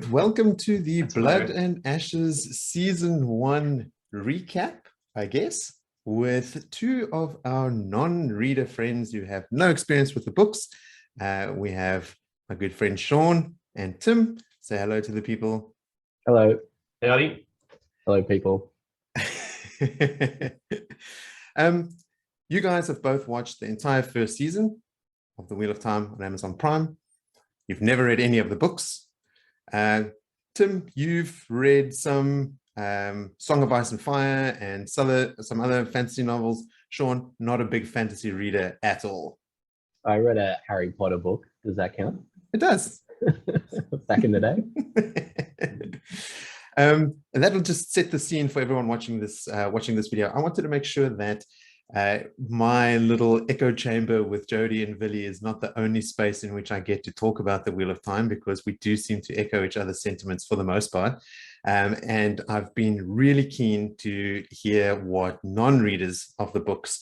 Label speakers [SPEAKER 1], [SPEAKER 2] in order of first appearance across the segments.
[SPEAKER 1] welcome to the
[SPEAKER 2] That's
[SPEAKER 1] Blood
[SPEAKER 2] hilarious.
[SPEAKER 1] and Ashes Season 1 recap, I guess, with two of our non-reader friends who have no experience with the books. We have my good friend Sean and Tim. Say hello to the people.
[SPEAKER 3] Hello.
[SPEAKER 2] Howdy.
[SPEAKER 3] Hello, people.
[SPEAKER 1] You guys have both watched the entire first season of The Wheel of Time on Amazon Prime. You've never read any of the books. Tim, you've read some Song of Ice and Fire and some other fantasy novels. Sean, not a big fantasy reader at all.
[SPEAKER 3] I read a Harry Potter book. Does that count?
[SPEAKER 1] It does.
[SPEAKER 3] Back in the day.
[SPEAKER 1] And that'll just set the scene for everyone watching this video. I wanted to make sure that my little echo chamber with Jodie and Villy is not the only space in which I get to talk about the Wheel of Time, because we do seem to echo each other's sentiments for the most part. And I've been really keen to hear what non-readers of the books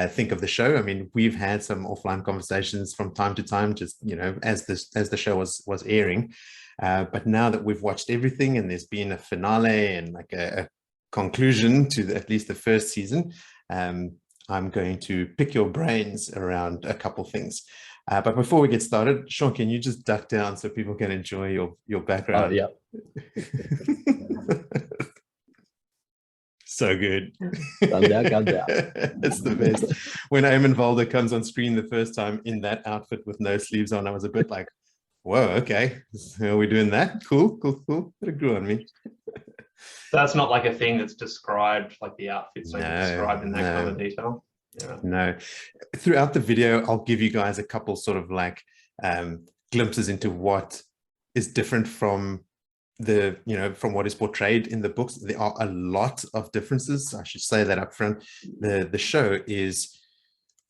[SPEAKER 1] think of the show. I mean, we've had some offline conversations from time to time, just, you know, as the show was airing. But now that we've watched everything and there's been a finale and like a conclusion to at least the first season, I'm going to pick your brains around a couple things. But before we get started, Sean, can you just duck down so people can enjoy your background?
[SPEAKER 3] Yeah.
[SPEAKER 1] So good.
[SPEAKER 3] Guns out, guns out.
[SPEAKER 1] It's the best. When Eamon Valder comes on screen the first time in that outfit with no sleeves on, I was a bit like, whoa, okay. Are we doing that? Cool. It grew on me.
[SPEAKER 2] That's not like a thing that's described, like the outfits are described in that kind of detail. Yeah.
[SPEAKER 1] No. Throughout the video, I'll give you guys a couple sort of like glimpses into what is different from from what is portrayed in the books. There are a lot of differences. I should say that up front. The show is,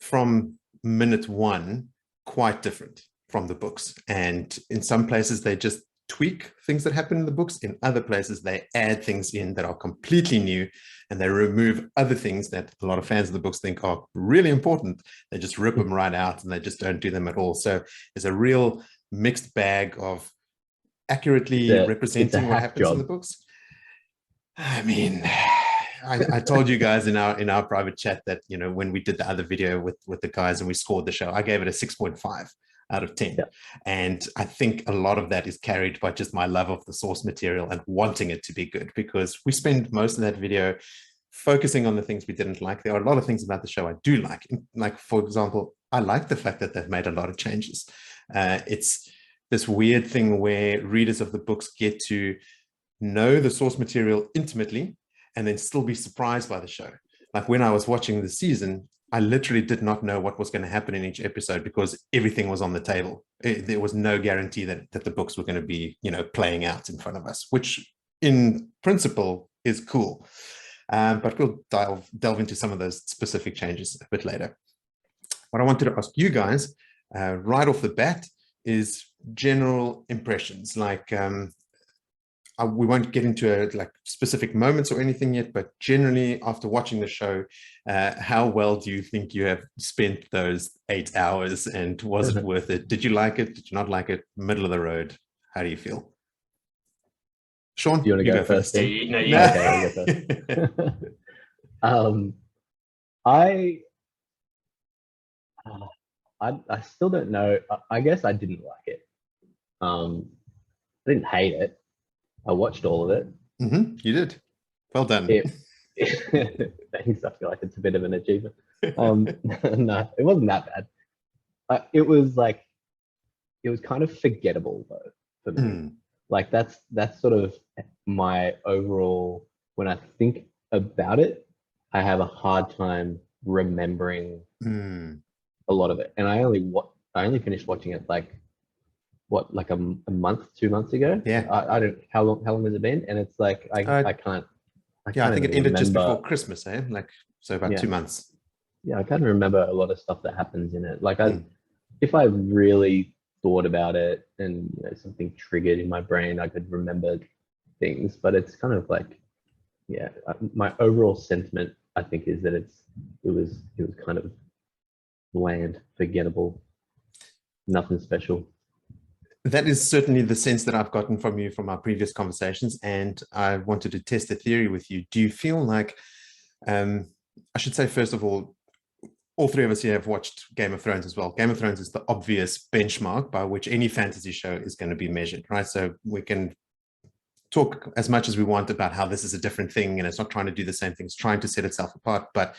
[SPEAKER 1] from minute one, quite different from the books. And in some places, they just tweak things that happen in the books. In other places, they add things in that are completely new, and they remove other things that a lot of fans of the books think are really important. They just rip them right out and they just don't do them at all. So there's a real mixed bag of accurately representing what happens in the books. I mean, I told you guys in our private chat that, you know, when we did the other video with the guys and we scored the show, I gave it a 6.5 out of 10.
[SPEAKER 3] Yeah.
[SPEAKER 1] And I think a lot of that is carried by just my love of the source material and wanting it to be good, because we spend most of that video focusing on the things we didn't like. There are a lot of things about the show I do like. Like, for example, I like the fact that they've made a lot of changes. It's this weird thing where readers of the books get to know the source material intimately and then still be surprised by the show. Like when I was watching the season, I literally did not know what was going to happen in each episode because everything was on the table. There was no guarantee that the books were going to be, you know, playing out in front of us, which in principle is cool. But we'll delve into some of those specific changes a bit later. What I wanted to ask you guys right off the bat is general impressions. Like, we won't get into like specific moments or anything yet, but generally after watching the show, how well do you think you have spent those 8 hours, and was it worth it? Did you like it? Did you not like it? Middle of the road? How do you feel? Sean,
[SPEAKER 3] Do you want to go first?
[SPEAKER 2] No, you
[SPEAKER 3] Okay, I'll go first. I still don't know. I guess I didn't like it. I didn't hate it. I watched all of it.
[SPEAKER 1] You did. Well done.
[SPEAKER 3] Thanks. I feel like it's a bit of an achievement. No, it wasn't that bad. It was kind of forgettable though for me. Like that's sort of my overall. When I think about it, I have a hard time remembering a lot of it, and I only finished watching it like a month, 2 months ago.
[SPEAKER 1] Yeah.
[SPEAKER 3] I don't how long has it been? And it's like I can't.
[SPEAKER 1] I think it ended just before Christmas, like so about 2 months.
[SPEAKER 3] Yeah, I can't remember a lot of stuff that happens in it. Like if I really thought about it and, you know, something triggered in my brain, I could remember things. But it's kind of like, yeah, my overall sentiment, I think, is that it was kind of bland, forgettable, nothing special.
[SPEAKER 1] That is certainly the sense that I've gotten from you from our previous conversations, and I wanted to test the theory with you. Do you feel like, I should say, first of all three of us here have watched Game of Thrones as well. Game of Thrones is the obvious benchmark by which any fantasy show is going to be measured, right? So we can talk as much as we want about how this is a different thing and it's not trying to do the same thing, it's trying to set itself apart. But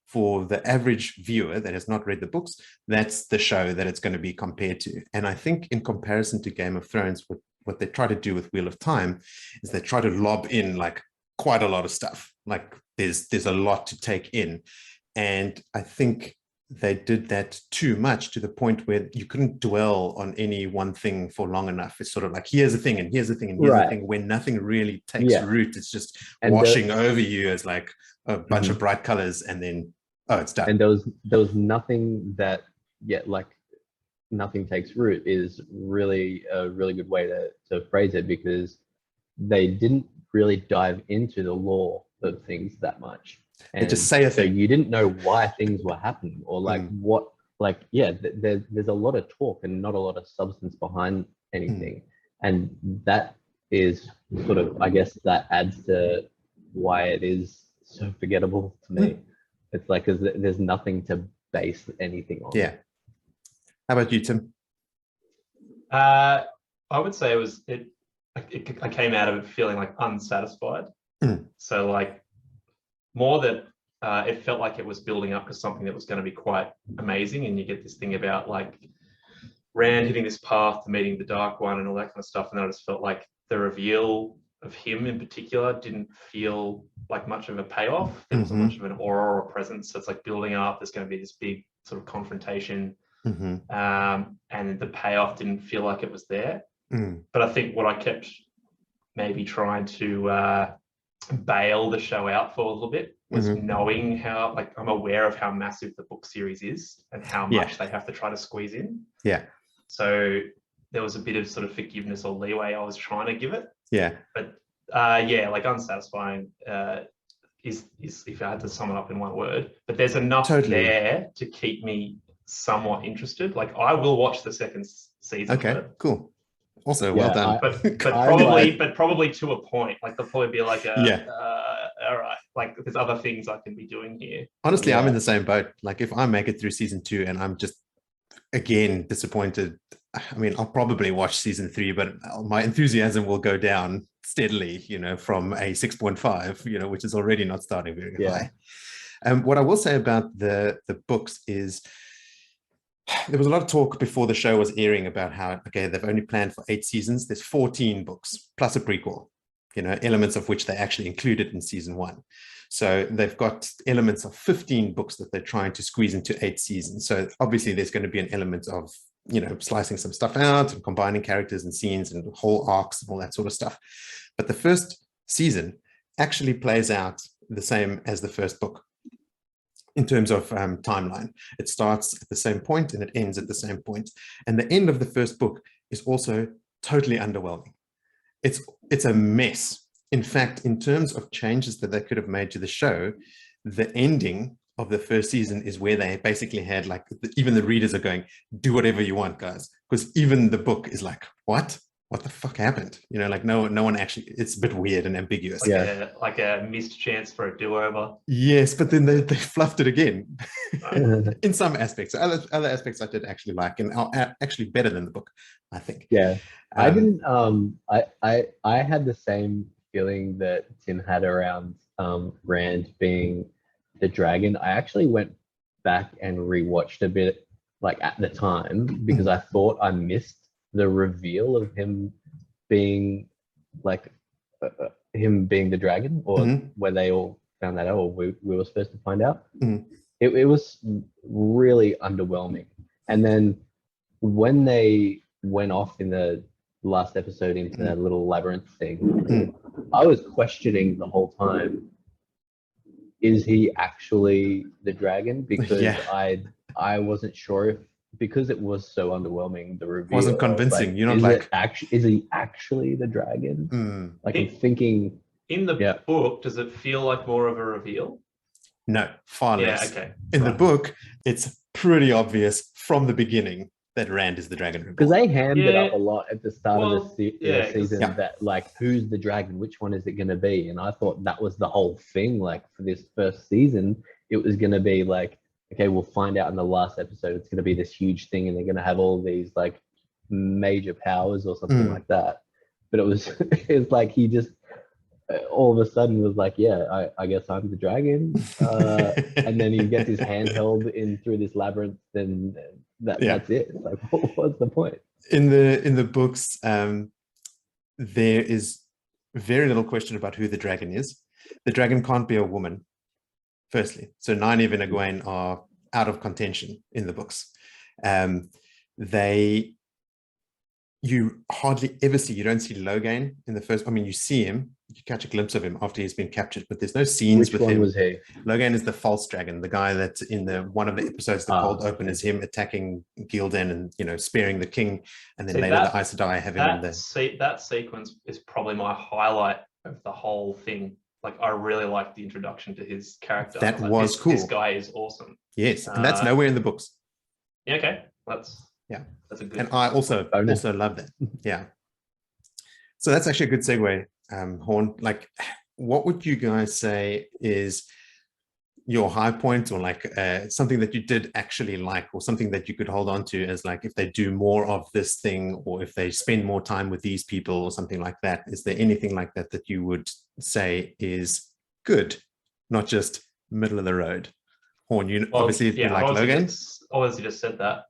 [SPEAKER 1] for the average viewer that has not read the books, that's the show that it's going to be compared to. And I think in comparison to Game of Thrones, what they try to do with Wheel of Time is they try to lob in like quite a lot of stuff. Like there's a lot to take in. And I think they did that too much to the point where you couldn't dwell on any one thing for long enough. It's sort of like, here's the thing, and here's the thing, and here's the thing, when nothing really takes root. It's just washing over you as like a bunch of bright colors, and then, oh, it's done.
[SPEAKER 3] And there was nothing that, like nothing takes root is really a really good way to phrase it, because they didn't really dive into the lore of things that much.
[SPEAKER 1] And just say a thing.
[SPEAKER 3] So you didn't know why things were happening, or like what, like, there's a lot of talk and not a lot of substance behind anything. And that is sort of, I guess that adds to why it is so forgettable to me. It's like, 'cause there's nothing to base anything on.
[SPEAKER 1] Yeah. How about you, Tim?
[SPEAKER 2] I would say I came out of it feeling like unsatisfied. So like, more that it felt like it was building up to something that was going to be quite amazing, and you get this thing about like Rand hitting this path to meeting the Dark One and all that kind of stuff, and then I just felt like the reveal of him in particular didn't feel like much of a payoff. There wasn't much of an aura or presence. So it's like building up, there's going to be this big sort of confrontation, and the payoff didn't feel like it was there. But I think what I kept maybe trying to bail the show out for a little bit was knowing how, like, I'm aware of how massive the book series is and how much they have to try to squeeze in. So there was a bit of sort of forgiveness or leeway I was trying to give it. But like unsatisfying is if I had to sum it up in one word. But there's enough there to keep me somewhat interested. Like, I will watch the second season.
[SPEAKER 1] Okay, cool. Also, well done.
[SPEAKER 2] But probably to a point. Like, there'll probably be like all right, like there's other things I can be doing here.
[SPEAKER 1] Honestly, I'm in the same boat. Like, if I make it through season 2 and I'm just again disappointed, I mean, I'll probably watch season 3, but my enthusiasm will go down steadily, from a 6.5, which is already not starting very high. What I will say about the books is, there was a lot of talk before the show was airing about how, okay, they've only planned for 8 seasons. There's 14 books plus a prequel, elements of which they actually included in season 1. So they've got elements of 15 books that they're trying to squeeze into 8 seasons. So obviously there's going to be an element of, slicing some stuff out and combining characters and scenes and whole arcs and all that sort of stuff. But the first season actually plays out the same as the first book. In terms of timeline, it starts at the same point and it ends at the same point. And the end of the first book is also totally underwhelming. It's a mess. In fact, in terms of changes that they could have made to the show, the ending of the first season is where they basically had, like, even the readers are going, do whatever you want, guys. Because even the book is like, what the fuck happened? Like no one actually, it's a bit weird and ambiguous.
[SPEAKER 2] Like a missed chance for a do-over.
[SPEAKER 1] Yes, but then they fluffed it again in some aspects. Other aspects I did actually like, and are actually better than the book, I think.
[SPEAKER 3] I didn't I had the same feeling that Tim had around Rand being the dragon. I actually went back and rewatched a bit, like, at the time, because I thought I missed the reveal of him being like him being the dragon, or where they all found that out, or we were supposed to find out. It was really underwhelming. And then when they went off in the last episode into that little labyrinth thing, I was questioning the whole time, is he actually the dragon? Because I wasn't sure if, because it was so underwhelming, the reveal
[SPEAKER 1] wasn't convincing.
[SPEAKER 3] Like,
[SPEAKER 1] you're not like,
[SPEAKER 3] is he actually the dragon? Like, I'm thinking,
[SPEAKER 2] in the book, does it feel like more of a reveal?
[SPEAKER 1] No, far less.
[SPEAKER 2] Okay.
[SPEAKER 1] In the book, it's pretty obvious from the beginning that Rand is the dragon
[SPEAKER 3] Because
[SPEAKER 1] reborn.
[SPEAKER 3] they hammed it up a lot at the start of the
[SPEAKER 2] yeah,
[SPEAKER 3] season
[SPEAKER 1] Yeah.
[SPEAKER 3] that like, who's the dragon? Which one is it going to be? And I thought that was the whole thing. Like for this first season, it was going to be like, okay, we'll find out in the last episode. It's going to be this huge thing, and they're going to have all these like major powers or something like that. But it was it's like he just all of a sudden was like, yeah, I guess I'm the dragon. And then he gets his hand held in through this labyrinth, and that's it. It's like, what's the point?
[SPEAKER 1] In the books, there is very little question about who the dragon is. The dragon can't be a woman, firstly. So Nynaeve and Egwene are out of contention in the books. You hardly ever see, you don't see Logain in the first, I mean, you see him, you catch a glimpse of him after he's been captured, but there's no scenes with him.
[SPEAKER 3] Which one was he?
[SPEAKER 1] Logain is the false dragon, the guy that's in one of the episodes, the cold open is him attacking Gildan and, you know, sparing the king. And then later the Aes Sedai have him in there.
[SPEAKER 2] That sequence is probably my highlight of the whole thing. Like, I really liked the introduction to his character.
[SPEAKER 1] That was cool.
[SPEAKER 2] This guy is awesome.
[SPEAKER 1] Yes, and that's nowhere in the books.
[SPEAKER 2] Yeah, okay. That's a good.
[SPEAKER 1] And I also love that. Yeah. So that's actually a good segue, Horn. Like, what would you guys say is your high point, or like something that you did actually like, or something that you could hold on to as like, if they do more of this thing, or if they spend more time with these people or something like that? Is there anything like that that you would say is good, not just middle of the road? Horn, obviously you like Logan.
[SPEAKER 2] Obviously just said that.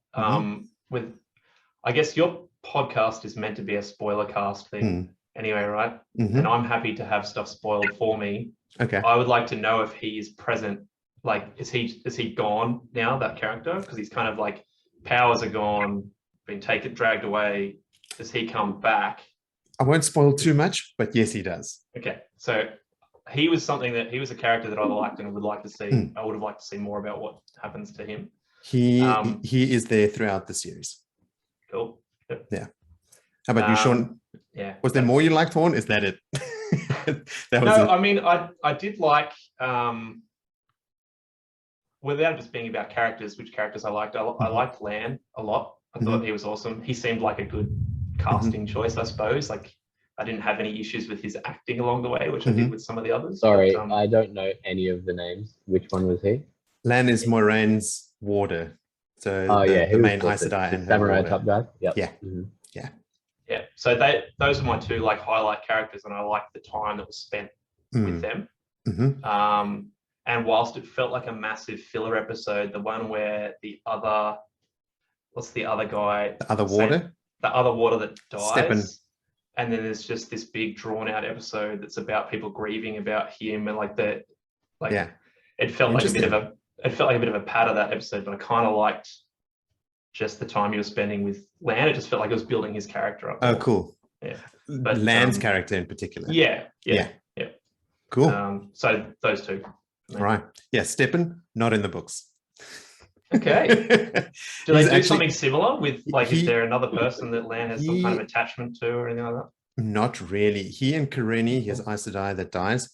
[SPEAKER 2] I guess your podcast is meant to be a spoiler cast thing anyway, right? And I'm happy to have stuff spoiled for me.
[SPEAKER 1] Okay.
[SPEAKER 2] I would like to know if he is present. Like, is he gone now, that character? Because he's kind of like, powers are gone, been dragged away. Does he come back?
[SPEAKER 1] I won't spoil too much, but yes, he does.
[SPEAKER 2] Okay. So he was a character that I liked and would like to see. I would have liked to see more about what happens to him.
[SPEAKER 1] He is there throughout the series.
[SPEAKER 2] Cool.
[SPEAKER 1] Yep. Yeah. How about you, Sean?
[SPEAKER 2] Yeah.
[SPEAKER 1] Was there more you liked, Horn? Is that it?
[SPEAKER 2] I mean, I did like, without just being about characters, which characters I liked. I liked Lan a lot. I thought he was awesome. He seemed like a good casting choice, I suppose. Like, I didn't have any issues with his acting along the way, which I did with some of the others.
[SPEAKER 3] Sorry, I don't know any of the names. Which one was he?
[SPEAKER 1] Lan is Moiraine's warder. So the main Aes Sedai and
[SPEAKER 3] samurai top guy. Yep.
[SPEAKER 1] Yeah.
[SPEAKER 2] Yeah. So those are my two like highlight characters, and I liked the time that was spent with them. And whilst it felt like a massive filler episode, the one where what's the other guy?
[SPEAKER 1] The other warder?
[SPEAKER 2] The other warder that dies.
[SPEAKER 1] Steppen.
[SPEAKER 2] And then there's just this big drawn out episode that's about people grieving about him, and it felt like a bit of a pad of that episode, but I kind of liked just the time he was spending with Lan. It just felt like it was building his character up.
[SPEAKER 1] Oh, cool.
[SPEAKER 2] Yeah. But
[SPEAKER 1] Lan's character in particular.
[SPEAKER 2] Yeah.
[SPEAKER 1] Cool.
[SPEAKER 2] So those two.
[SPEAKER 1] Right. Yeah, Steppen, not in the books.
[SPEAKER 2] Okay. Do they do something similar with, like, is there another person that Lan has some kind of attachment to or anything like that?
[SPEAKER 1] Not really. He and Karenni, his Aes Sedai that dies,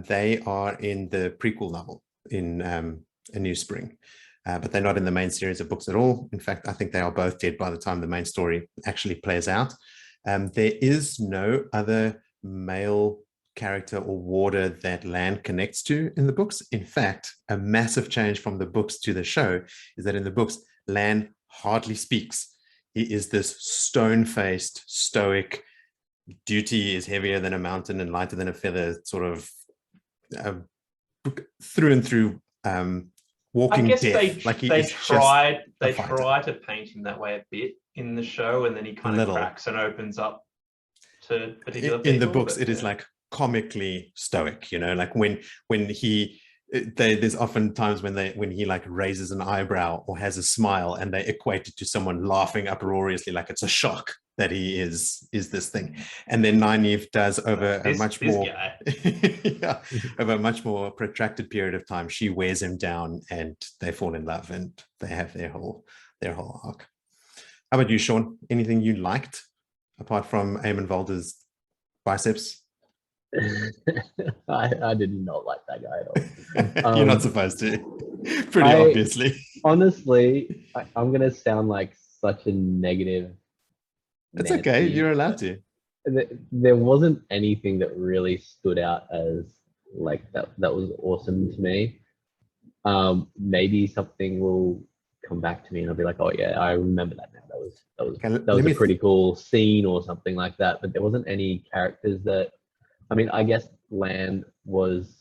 [SPEAKER 1] they are in the prequel novel in A New Spring. But they're not in the main series of books at all. In fact, I think they are both dead by the time the main story actually plays out. There is no other male character or warder that Lan connects to in the books. In fact, a massive change from the books to the show is that in the books, Lan hardly speaks. He is this stone-faced, stoic, duty is heavier than a mountain and lighter than a feather, sort of through and through walking death.
[SPEAKER 2] They try to paint him that way a bit in the show, and then he kind of cracks and opens up to particular people.
[SPEAKER 1] In the books, it is like comically stoic, you know, like when there's often times when he like raises an eyebrow or has a smile, and they equate it to someone laughing uproariously, like it's a shock that he is this thing. And then Nynaeve does over a much more protracted period of time, she wears him down and they fall in love and they have their whole arc. How about you, Sean? Anything you liked apart from Eamon Valder's biceps?
[SPEAKER 3] I did not like that guy at all.
[SPEAKER 1] You're not supposed to, pretty obviously.
[SPEAKER 3] Honestly, I'm going to sound like such a negative
[SPEAKER 1] It's okay.
[SPEAKER 3] Nancy.
[SPEAKER 1] You're allowed to.
[SPEAKER 3] There wasn't anything that really stood out as like that was awesome to me. Maybe something will come back to me and I'll be like, oh yeah, I remember that now.
[SPEAKER 1] Okay,
[SPEAKER 3] That was a pretty cool scene or something like that. But there wasn't any characters that, I mean, I guess Lan was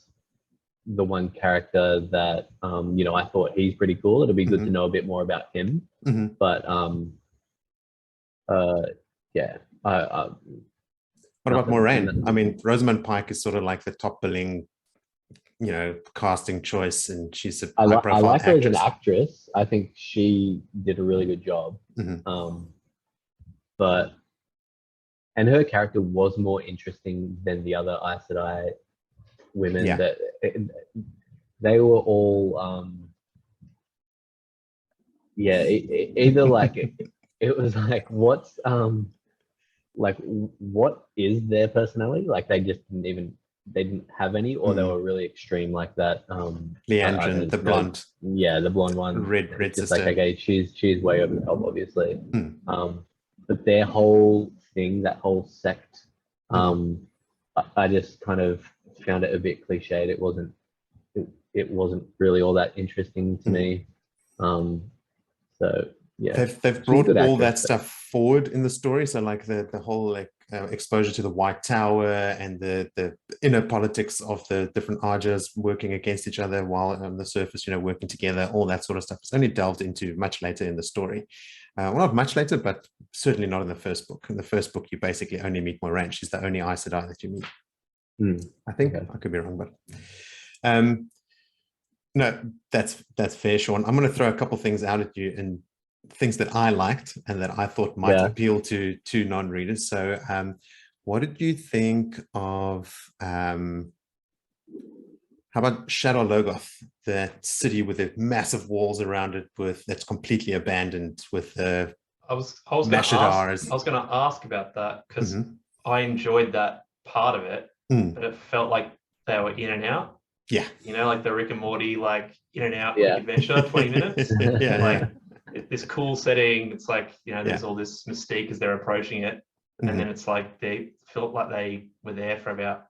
[SPEAKER 3] the one character that I thought he's pretty cool. It'll be good to know a bit more about him. But yeah.
[SPEAKER 1] What about Moiraine? I mean, Rosamund Pike is sort of like the top billing, casting choice, and she's a
[SPEAKER 3] I like her as an
[SPEAKER 1] actress.
[SPEAKER 3] actress. I think she did a really good job. And her character was more interesting than the other Aes Sedai women.
[SPEAKER 1] Yeah.
[SPEAKER 3] That they were all either like it was like what's like what is their personality, like they didn't have any, or they were really extreme like that.
[SPEAKER 1] Leandrin, the blonde,
[SPEAKER 3] the blonde one,
[SPEAKER 1] red
[SPEAKER 3] just
[SPEAKER 1] sister.
[SPEAKER 3] like, okay, she's way over the top, obviously. But their whole thing, that whole sect, I just kind of found it a bit cliched. It wasn't really all that interesting to me. So yeah,
[SPEAKER 1] they've brought all that stuff forward in the story. So like the whole like exposure to the White Tower and the inner politics of the different Arjas working against each other while on the surface, working together, all that sort of stuff. It's only delved into much later in the story. Well, not much later, but certainly not in the first book. In the first book, you basically only meet Moiraine. She's the only Aes Sedai that you meet. I think. Okay. I could be wrong, but no, that's fair, Sean. I'm going to throw a couple things out at you and things that I liked and that I thought might appeal to non-readers. So what did you think of how about Shadar Logoth, that city with the massive walls around it, that's completely abandoned, with the
[SPEAKER 2] I was going to ask about that, because I enjoyed that part of it, but it felt like they were in and out.
[SPEAKER 1] Yeah.
[SPEAKER 2] Like the Rick and Morty, like in and out quick adventure, 20 minutes. This cool setting. It's like, there's all this mystique as they're approaching it. And then it's like they felt like they were there for about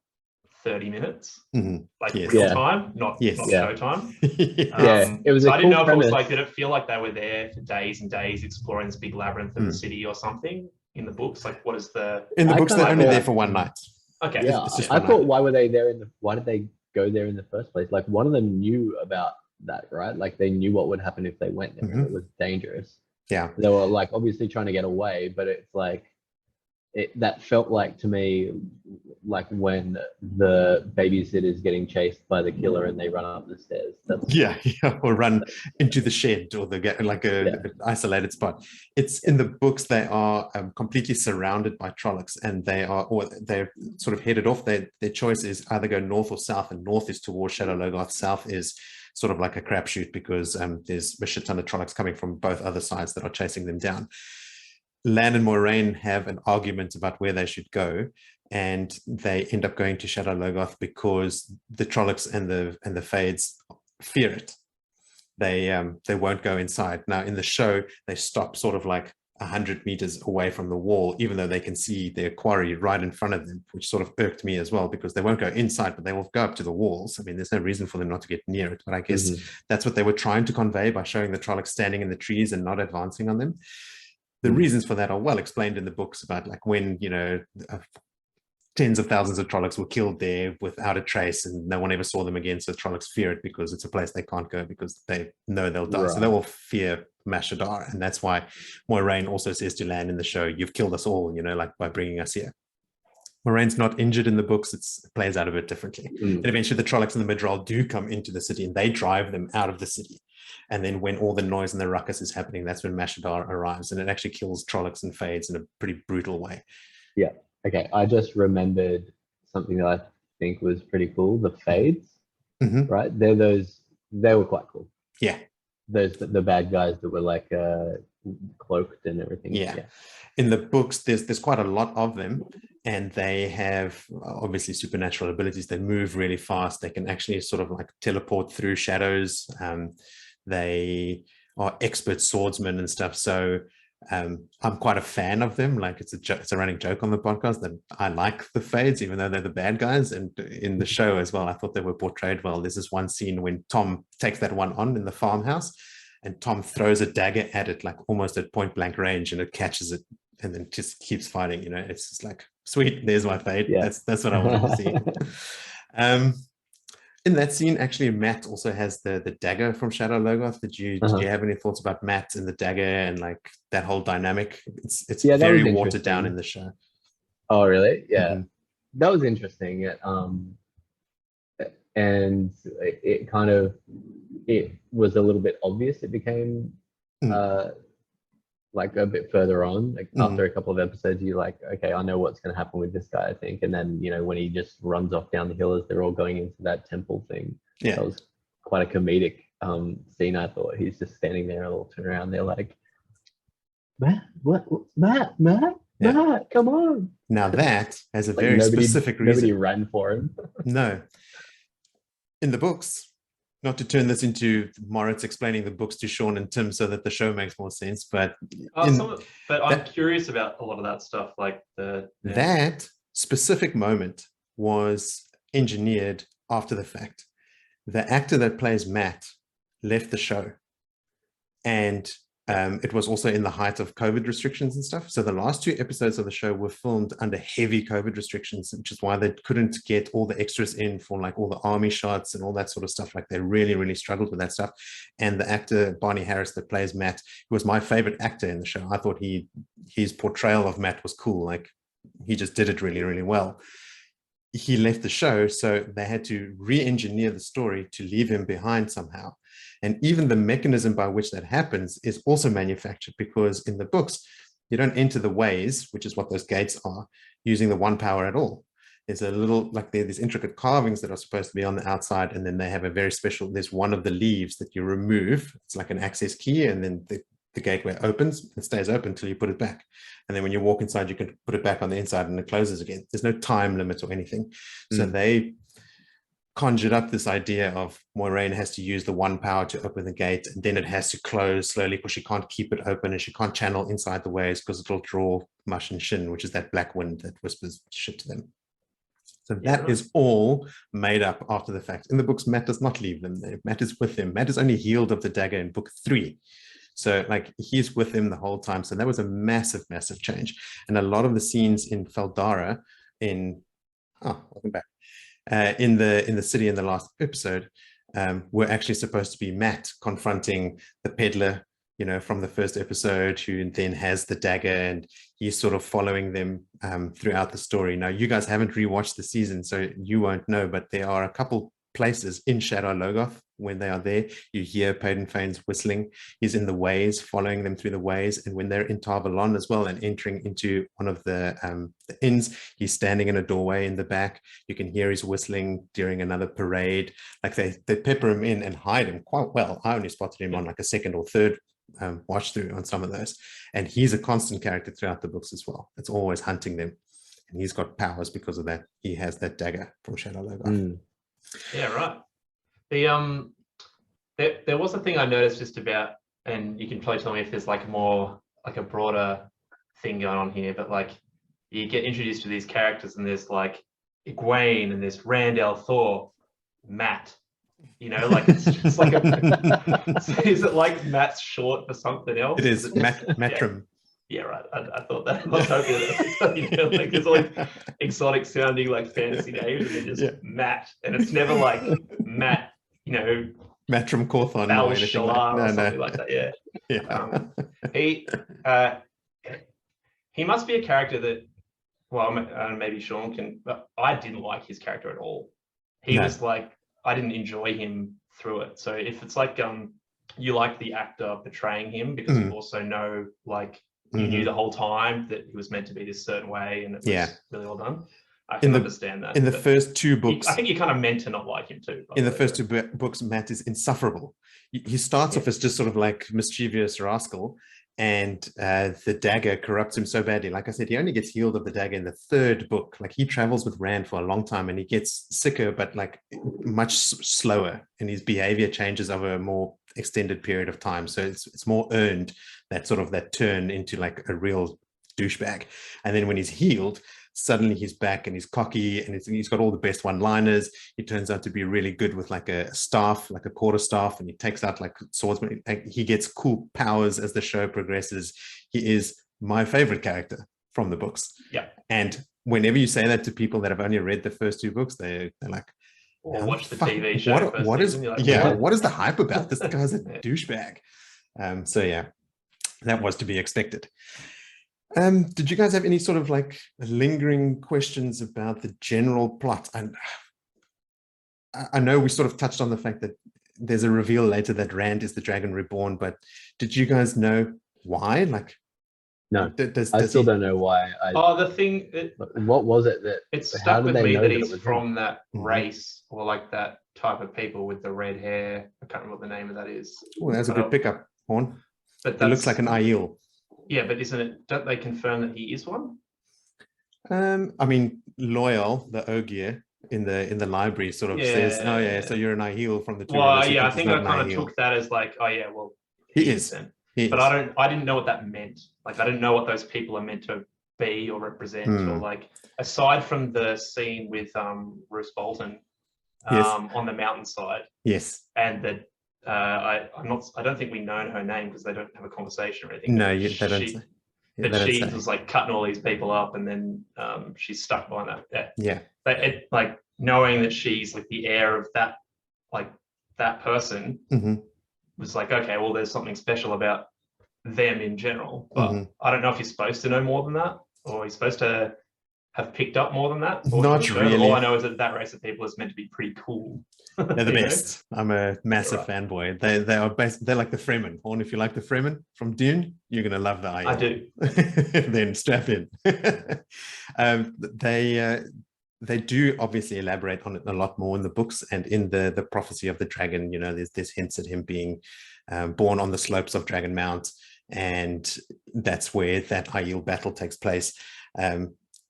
[SPEAKER 2] 30 minutes. Like real time, not show time.
[SPEAKER 3] It was
[SPEAKER 2] I didn't know if it was like, did it feel like they were there for days and days exploring this big labyrinth of the city or something in the books? Like, what is in
[SPEAKER 1] the books, they're only there for one night.
[SPEAKER 2] Okay.
[SPEAKER 3] Yeah, I thought, why were they there why did they go there in the first place? Like, one of them knew about that, right? Like, they knew what would happen if they went there. It was dangerous.
[SPEAKER 1] Yeah.
[SPEAKER 3] They were like obviously trying to get away, but it's like that felt like to me like when the babysitter is getting chased by the killer and they run up the stairs.
[SPEAKER 1] Or run into the shed, or they get like an isolated spot. It's in the books, they are completely surrounded by Trollocs, and they're sort of headed off. Their choice is either go north or south, and north is towards Shadar Logoth. South is sort of like a crapshoot, because there's a shit ton of Trollocs coming from both other sides that are chasing them down. Lan and Moiraine have an argument about where they should go, and they end up going to Shadar Logoth because the Trollocs and the Fades fear it. They won't go inside. Now in the show, they stop sort of like 100 meters away from the wall, even though they can see their quarry right in front of them, which sort of irked me as well, because they won't go inside, but they will go up to the walls. I mean, there's no reason for them not to get near it, but I guess that's what they were trying to convey by showing the Trollocs standing in the trees and not advancing on them. The reasons for that are well explained in the books, about like when, tens of thousands of Trollocs were killed there without a trace, and no one ever saw them again. So the Trollocs fear it because it's a place they can't go, because they know they'll die. Right. So they will fear Mashadar. And that's why Moiraine also says to Lan in the show, you've killed us all, like by bringing us here. Moiraine's not injured in the books. It plays out a bit differently. And eventually the Trollocs and the Midral do come into the city, and they drive them out of the city. And then when all the noise and the ruckus is happening, that's when Mashadar arrives, and it actually kills Trollocs and Fades in a pretty brutal way.
[SPEAKER 3] Yeah. Okay. I just remembered something that I think was pretty cool. The Fades, right? They were quite cool.
[SPEAKER 1] Yeah.
[SPEAKER 3] The bad guys that were like cloaked and everything.
[SPEAKER 1] Yeah. In the books, there's quite a lot of them, and they have obviously supernatural abilities. They move really fast. They can actually sort of like teleport through shadows. They are expert swordsmen and stuff. So I'm quite a fan of them. Like it's a running joke on the podcast that I like the Fades, even though they're the bad guys. And in the show as well, I thought they were portrayed well. There's this one scene when Tom takes that one on in the farmhouse, and Tom throws a dagger at it, like almost at point blank range, and it catches it, and then just keeps fighting. You know, it's just like, sweet, there's my Fade.
[SPEAKER 3] Yeah.
[SPEAKER 1] That's what I wanted to see. In that scene, actually, Matt also has the dagger from Shadow Logoth. Did you have any thoughts about Matt and the dagger and like that whole dynamic? It's very watered down in the show.
[SPEAKER 3] Oh, really? Yeah, that was interesting. And it kind of, it was a little bit obvious. It became like a bit further on, like after a couple of episodes, you're like, okay, I know what's going to happen with this guy, I think. And then, you know, when he just runs off down the hill as they're all going into that temple thing, that was quite a comedic scene. I thought he's just standing there, all turn around, they're like, Matt, Matt, come on.
[SPEAKER 1] Now that has a
[SPEAKER 3] Like
[SPEAKER 1] very specific reason.
[SPEAKER 3] Nobody ran for him.
[SPEAKER 1] No. In the books, not to turn this into Moritz explaining the books to Sean and Tim so that the show makes more sense, but
[SPEAKER 2] I'm curious about a lot of that stuff, like
[SPEAKER 1] that specific moment was engineered after the fact. The actor that plays Matt left the show, and it was also in the height of COVID restrictions and stuff. So the last 2 episodes of the show were filmed under heavy COVID restrictions, which is why they couldn't get all the extras in for like all the army shots and all that sort of stuff. Like they really, really struggled with that stuff. And the actor, Barney Harris, that plays Matt, who was my favorite actor in the show. I thought his portrayal of Matt was cool. Like he just did it really, really well. He left the show, so they had to re-engineer the story to leave him behind somehow. And even the mechanism by which that happens is also manufactured, because in the books, you don't enter the ways, which is what those gates are, using the one power at all. There's a little, like these intricate carvings that are supposed to be on the outside, and then they have a very special, there's one of the leaves that you remove. It's like an access key, and then the gateway opens and stays open until you put it back. And then when you walk inside, you can put it back on the inside and it closes again. There's no time limit or anything. So they conjured up this idea of Moiraine has to use the one power to open the gate, and then it has to close slowly because she can't keep it open, and she can't channel inside the ways because it'll draw mush and shin, which is that black wind that whispers shit to them. So that is all made up after the fact. In the books, Matt does not leave them there. Matt is with them. Matt is only healed of the dagger in book 3. So like he's with him the whole time. So that was a massive, massive change. And a lot of the scenes in Feldara welcome back. In the city in the last episode were actually supposed to be Matt confronting the peddler, you know, from the first episode, who then has the dagger, and he's sort of following them throughout the story. Now, you guys haven't rewatched the season, so you won't know, but there are a couple places in Shadow Logoth when they are there. You hear Paden Fane's whistling. He's in the ways, following them through the ways. And when they're in Tar Valon as well and entering into one of the inns, he's standing in a doorway in the back. You can hear his whistling during another parade. Like they pepper him in and hide him quite well. I only spotted him on like a second or third watch through on some of those. And he's a constant character throughout the books as well. It's always hunting them. And he's got powers because of that. He has that dagger from Shadow Logoth.
[SPEAKER 2] Yeah, right. The there was a thing I noticed just about, and you can probably tell me if there's like more like a broader thing going on here, but like you get introduced to these characters and there's like Egwene and there's Randall Thor, Matt, you know, like it's just like is it like Matt's short for something else?
[SPEAKER 1] It is Matrim.
[SPEAKER 2] Yeah, right. I thought that. I was hoping that, you know, like there's like exotic sounding like fantasy names, and then just Matt, and it's never like Matt, you know,
[SPEAKER 1] Matrim Cawthon
[SPEAKER 2] or anything or something like that. Yeah. He must be a character that, well, maybe Sean can, but I didn't like his character at all. He was like, I didn't enjoy him through it. So if it's like you like the actor portraying him because you also know like you knew the whole time that he was meant to be this certain way, and it was really well done. I can understand that.
[SPEAKER 1] In the first 2 books,
[SPEAKER 2] I think you kind of meant to not like him too.
[SPEAKER 1] In the first 2 books, Matt is insufferable. He starts off as just sort of like mischievous rascal, and the dagger corrupts him so badly. Like I said, he only gets healed of the dagger in the 3rd book. Like he travels with Rand for a long time, and he gets sicker, but like much slower, and his behavior changes over a more extended period of time. So it's more earned, that sort of that turn into like a real douchebag. And then when he's healed, suddenly he's back and he's cocky and he's got all the best one-liners. He turns out to be really good with like a staff, like a quarterstaff, and he takes out like swordsman. He gets cool powers as the show progresses. He is my favorite character from the books.
[SPEAKER 2] Yeah.
[SPEAKER 1] And whenever you say that to people that have only read the first 2 books, they're like,
[SPEAKER 2] or watch the TV show.
[SPEAKER 1] What is the hype about? This guy's a douchebag. So yeah, that was to be expected. Did you guys have any sort of like lingering questions about the general plot? And I know we sort of touched on the fact that there's a reveal later that Rand is the Dragon Reborn, but did you guys know why? Like,
[SPEAKER 3] no, I still don't know why.
[SPEAKER 2] The thing
[SPEAKER 3] what was it that
[SPEAKER 2] it stuck with me that he's from that race, or like that type of people with the red hair. I can't remember what the name of that is.
[SPEAKER 1] Oh, that's a good pickup, Horn.
[SPEAKER 2] But
[SPEAKER 1] it looks like an Aiel.
[SPEAKER 2] Yeah, but isn't it? Don't they confirm that he is one?
[SPEAKER 1] I mean, Loyal, the Ogier in the library, sort of says, "Oh yeah, so you're an Aiel from the two."
[SPEAKER 2] Well, yeah, I think I kind of took that as like, oh yeah, well,
[SPEAKER 1] he is.
[SPEAKER 2] Then. But I didn't know what that meant. Like, I didn't know what those people are meant to be or represent, or like, aside from the scene with Roose Bolton on the mountainside.
[SPEAKER 1] Yes.
[SPEAKER 2] And that I don't think we know her name because they don't have a conversation or anything.
[SPEAKER 1] No, they don't.
[SPEAKER 2] But she was like cutting all these people up, and then she's stuck behind that.
[SPEAKER 1] Yeah.
[SPEAKER 2] But it, like, knowing that she's like the heir of that, like that person, was like, okay, well, there's something special about them in general. But I don't know if you're supposed to know more than that, or you're supposed to have picked up more than that.
[SPEAKER 1] Not really.
[SPEAKER 2] All I know is that race of people is meant to be pretty cool.
[SPEAKER 1] They're the best. I'm a massive fanboy. They're like the Fremen. Or if you like the Fremen from Dune, you're gonna love the Aiel.
[SPEAKER 2] I do.
[SPEAKER 1] Then strap in. They do obviously elaborate on it a lot more in the books, and in the prophecy of the dragon. You know, there's hints at him being born on the slopes of Dragon Mount, and that's where that Aiel battle takes place.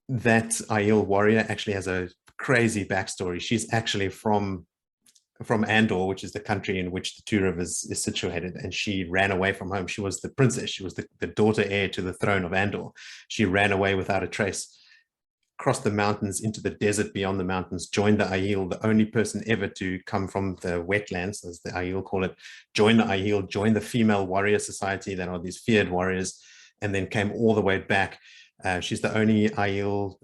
[SPEAKER 1] That Aiel warrior actually has a crazy backstory. She's actually from Andor, which is the country in which the Two Rivers is situated, and she ran away from home. She was the princess. She was the daughter heir to the throne of Andor. She ran away without a trace, crossed the mountains into the desert beyond the mountains, joined the Aiel, the only person ever to come from the wetlands, as the Aiel call it, joined the Aiel, joined the female warrior society that are these feared warriors, and then came all the way back. She's the only Aiel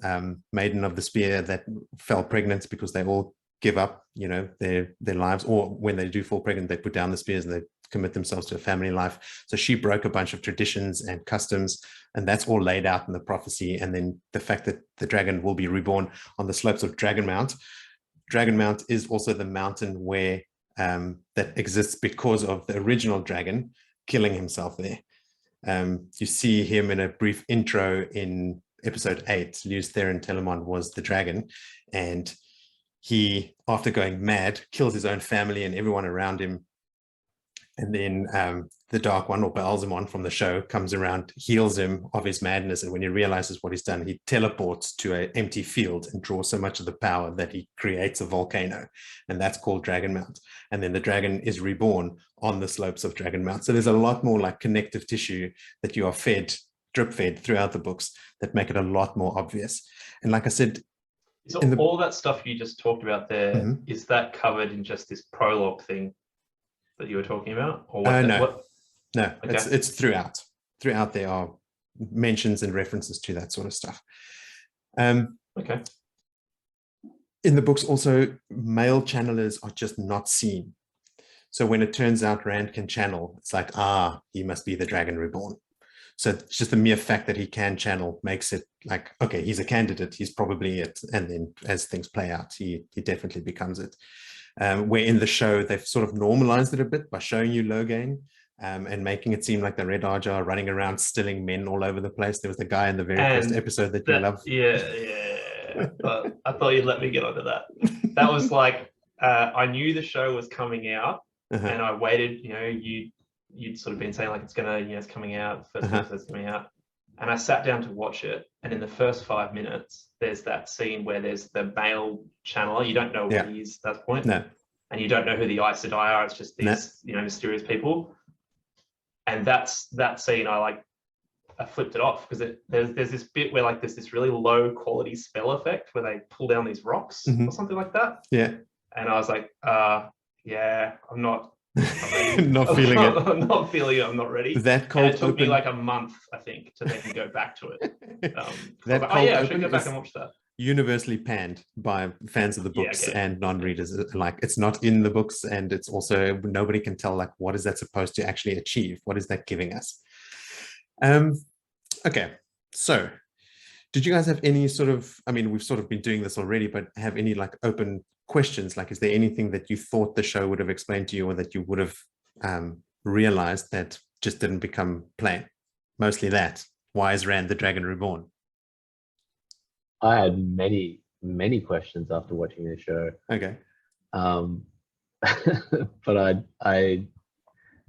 [SPEAKER 1] maiden of the spear that fell pregnant, because they all give up, you know, their lives, or when they do fall pregnant, they put down the spears and they commit themselves to a family life. So she broke a bunch of traditions and customs, and that's all laid out in the prophecy. And then the fact that the dragon will be reborn on the slopes of Dragon Mount. Dragon Mount is also the mountain where that exists because of the original dragon killing himself there. You see him in a brief intro in episode 8. Lews Therin Telemon was the dragon, and he, after going mad, kills his own family and everyone around him. And then the Dark One, or Baalzamon from the show, comes around, heals him of his madness. And when he realizes what he's done, he teleports to an empty field and draws so much of the power that he creates a volcano. And that's called Dragon Mount. And then the dragon is reborn on the slopes of Dragon Mount. So there's a lot more like connective tissue that you are drip fed throughout the books that make it a lot more obvious. And like I said,
[SPEAKER 2] so all that stuff you just talked about there, is that covered in just this prologue thing that you were talking about? Or what?
[SPEAKER 1] No,
[SPEAKER 2] okay.
[SPEAKER 1] It's throughout. Throughout there are mentions and references to that sort of stuff.
[SPEAKER 2] Okay.
[SPEAKER 1] In the books also, male channelers are just not seen. So when it turns out Rand can channel, it's like, he must be the Dragon Reborn. So it's just the mere fact that he can channel makes it like, okay, he's a candidate, he's probably it. And then as things play out, he definitely becomes it. Where in the show, they've sort of normalized it a bit by showing you Logain and making it seem like the Red Arja are running around stilling men all over the place. There was the guy in the very first episode that you love.
[SPEAKER 2] Yeah. But I thought you'd let me get onto that. That was like, I knew the show was coming out, and I waited, you know, you'd sort of been saying like it's gonna, you know, it's coming out, first episode's coming out. And I sat down to watch it, and in the first 5 minutes, there's that scene where there's the male channeler. You don't know what he is at that point.
[SPEAKER 1] No.
[SPEAKER 2] and you don't know who the Aes Sedai are. It's just these, you know, mysterious people. And that scene, I flipped it off because there's this bit where like there's this really low quality spell effect where they pull down these rocks or something like that.
[SPEAKER 1] Yeah.
[SPEAKER 2] And I was like, yeah, I'm not
[SPEAKER 1] not feeling it.
[SPEAKER 2] I'm not feeling it. I'm not ready.
[SPEAKER 1] That cold
[SPEAKER 2] and it took
[SPEAKER 1] open...
[SPEAKER 2] me like a month, I think, to then go back to it.
[SPEAKER 1] That
[SPEAKER 2] like, I should go back and watch that.
[SPEAKER 1] Universally panned by fans of the books and non-readers. Like, it's not in the books, and it's also, nobody can tell like what is that supposed to actually achieve? What is that giving us? Okay, so did you guys have any sort of, I mean, we've sort of been doing this already, but have any like open questions? Like, is there anything that you thought the show would have explained to you, or that you would have realized that just didn't become plain? Mostly that. Why is Rand the Dragon Reborn?
[SPEAKER 3] I had many questions after watching this show.
[SPEAKER 1] Okay.
[SPEAKER 3] But I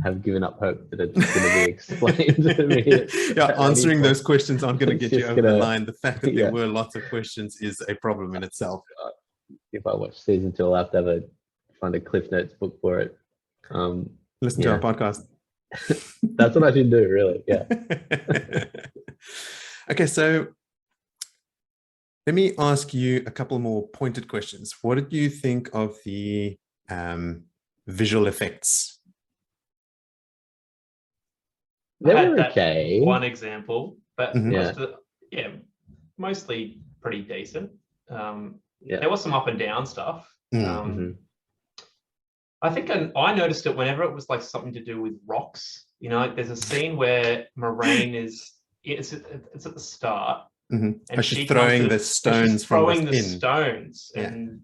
[SPEAKER 3] have given up hope that it's going to be explained to me.
[SPEAKER 1] Yeah, answering those questions aren't going to get you over the line. The fact that there were lots of questions is a problem in itself.
[SPEAKER 3] If I watch season 2, I'll have to find a Cliff Notes book for it.
[SPEAKER 1] Listen to our podcast.
[SPEAKER 3] That's what I should do, really. Yeah.
[SPEAKER 1] Okay, so let me ask you a couple more pointed questions. What did you think of the visual effects?
[SPEAKER 3] They were okay.
[SPEAKER 2] One example, but mostly pretty decent. There was some up and down stuff. I think I noticed it whenever it was like something to do with rocks. You know, like there's a scene where Moraine it's at the start. And
[SPEAKER 1] she's throwing the stones from within.
[SPEAKER 2] And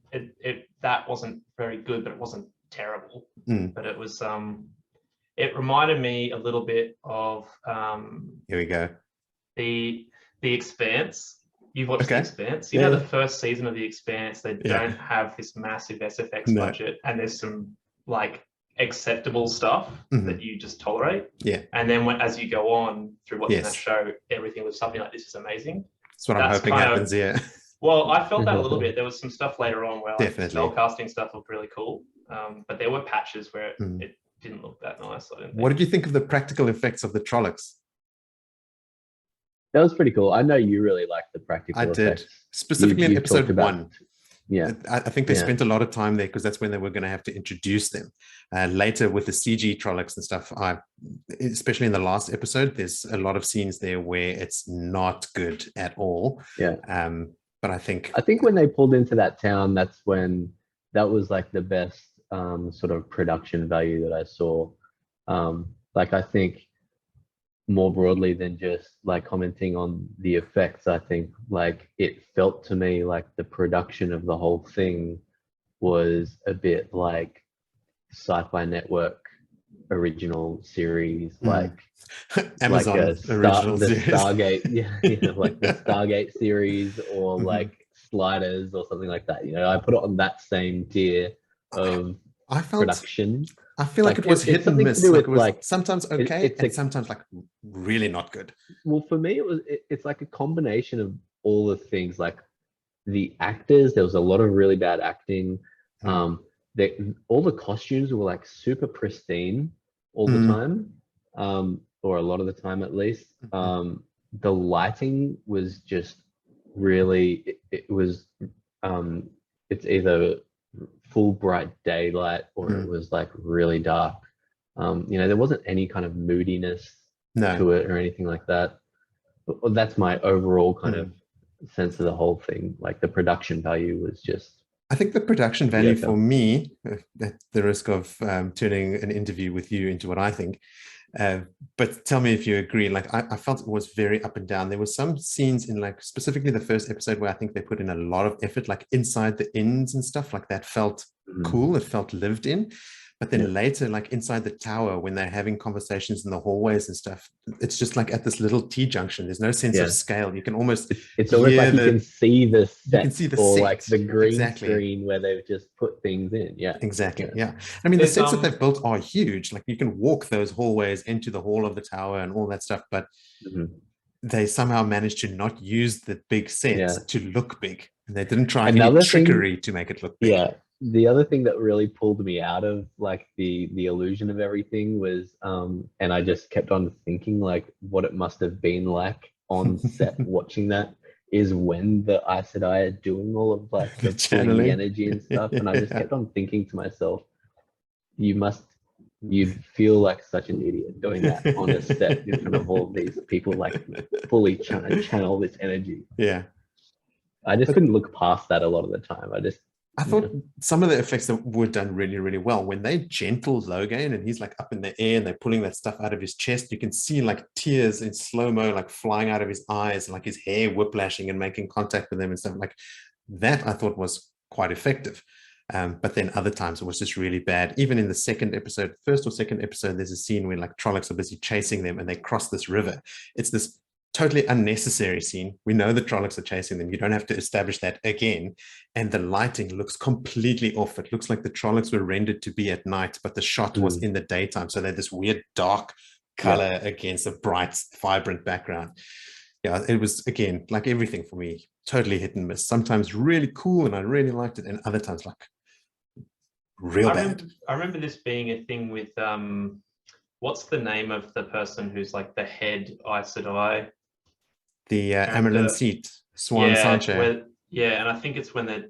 [SPEAKER 2] that wasn't very good, but it wasn't terrible. But it was it reminded me a little bit of
[SPEAKER 1] here we go.
[SPEAKER 2] The Expanse. You've watched The Expanse. You know the first season of The Expanse, they don't have this massive SFX budget, and there's some like acceptable stuff that you just tolerate. Yeah. And then as you go on through watching that show, everything was something like, this is amazing.
[SPEAKER 1] That's what I'm hoping happens here.
[SPEAKER 2] Well, I felt that a little bit. There was some stuff later on where like, spell casting stuff looked really cool. But there were patches where it didn't look that nice. I didn't think.
[SPEAKER 1] What did you think of the practical effects of the Trollocs?
[SPEAKER 3] That was pretty cool. I know you really liked the practical effects. I did,
[SPEAKER 1] specifically in episode 1.
[SPEAKER 3] Yeah,
[SPEAKER 1] I think they spent a lot of time there because that's when they were going to have to introduce them. Later with the CG Trollocs and stuff, especially in the last episode, there's a lot of scenes there where it's not good at all. Yeah. But I think
[SPEAKER 3] when they pulled into that town, that's when that was like the best sort of production value that I saw. Like, I think more broadly than just like commenting on the effects, I think like it felt to me like the production of the whole thing was a bit like Sci-Fi Network original series, like
[SPEAKER 1] Amazon
[SPEAKER 3] like
[SPEAKER 1] original series.
[SPEAKER 3] Stargate, like the Stargate series, or like Sliders or something like that. You know, I put it on that same tier of production.
[SPEAKER 1] I feel like it was hit and miss. Like it was sometimes okay and sometimes like really not good.
[SPEAKER 3] Well, for me, it's like a combination of all the things. Like the actors, there was a lot of really bad acting. All the costumes were like super pristine all the time, or a lot of the time at least. The lighting was just really. It was. It's either full bright daylight or it was like really dark. You know, there wasn't any kind of moodiness to it or anything like that. That's my overall kind of sense of the whole thing. Like the production value was just,
[SPEAKER 1] I think the production value for me, at the risk of turning an interview with you into what I think, but tell me if you agree. Like I felt it was very up and down. There were some scenes in like specifically the first episode where I think they put in a lot of effort, like inside the inns and stuff like that felt cool. It felt lived in. But then later, like inside the tower, when they're having conversations in the hallways and stuff, it's just like at this little T-junction. There's no sense of scale. You can almost
[SPEAKER 3] it's almost like you can see the set,
[SPEAKER 1] you can see the
[SPEAKER 3] or
[SPEAKER 1] set.
[SPEAKER 3] Like the green screen where they've just put things in. Yeah,
[SPEAKER 1] exactly. Yeah, I mean the sets that they've built are huge. Like you can walk those hallways into the hall of the tower and all that stuff, but they somehow managed to not use the big sets to look big, and they didn't try any trickery to make it look big.
[SPEAKER 3] Yeah. the other thing that really pulled me out of like the illusion of everything was and I just kept on thinking like what it must have been like on set watching that is when the Aes Sedai are doing all of like
[SPEAKER 1] The
[SPEAKER 3] the pulling the
[SPEAKER 1] channeling.
[SPEAKER 3] energy and stuff, and I just kept on thinking to myself, you'd feel like such an idiot doing that on a set in front of all these people like fully trying to channel this energy.
[SPEAKER 1] Yeah.
[SPEAKER 3] I just couldn't look past that a lot of the time.
[SPEAKER 1] I thought some of the effects that were done really, really well. When they gentle Logain and he's like up in the air and they're pulling that stuff out of his chest, you can see like tears in slow-mo like flying out of his eyes and like his hair whiplashing and making contact with them and stuff like that. I thought was quite effective. But then other times it was just really bad. Even in the second episode, first or second episode, there's a scene where like Trollocs are busy chasing them and they cross this river. It's this totally unnecessary scene. We know the Trollocs are chasing them. You don't have to establish that again. And the lighting looks completely off. It looks like the Trollocs were rendered to be at night, but the shot was in the daytime. So they're this weird dark color against a bright, vibrant background. Yeah, it was, again, like everything for me, totally hit and miss. Sometimes really cool and I really liked it, and other times like real bad.
[SPEAKER 2] I remember this being a thing with what's the name of the person who's like the head Aes Sedai?
[SPEAKER 1] The Amerlin seat, Swan Sanche.
[SPEAKER 2] And I think it's when they're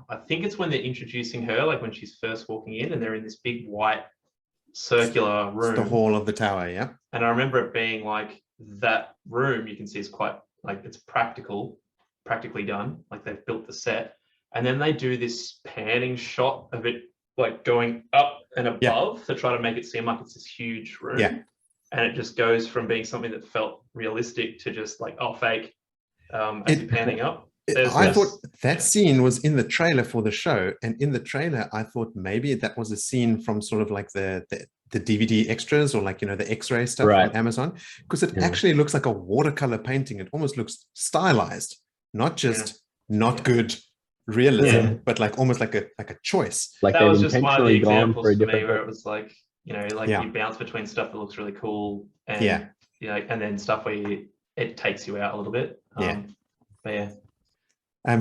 [SPEAKER 2] I think it's when they're introducing her, like when she's first walking in and they're in this big white circular room.
[SPEAKER 1] It's the hall of the tower, yeah.
[SPEAKER 2] And I remember it being like that room you can see is quite like it's practically done, like they've built the set. And then they do this panning shot of it like going up and above to try to make it seem like it's this huge room.
[SPEAKER 1] Yeah.
[SPEAKER 2] And it just goes from being something that felt realistic to just like, fake as you're panning up.
[SPEAKER 1] I thought that scene was in the trailer for the show. And in the trailer, I thought maybe that was a scene from sort of like the DVD extras or like, you know, the X-ray stuff on Amazon. Because it actually looks like a watercolor painting. It almost looks stylized, not just not good realism, but like almost like a choice.
[SPEAKER 3] Like
[SPEAKER 2] that was just one of the examples for me where it was like, you know, like you bounce between stuff that looks really cool and you know, and then stuff where it takes you out a little bit. But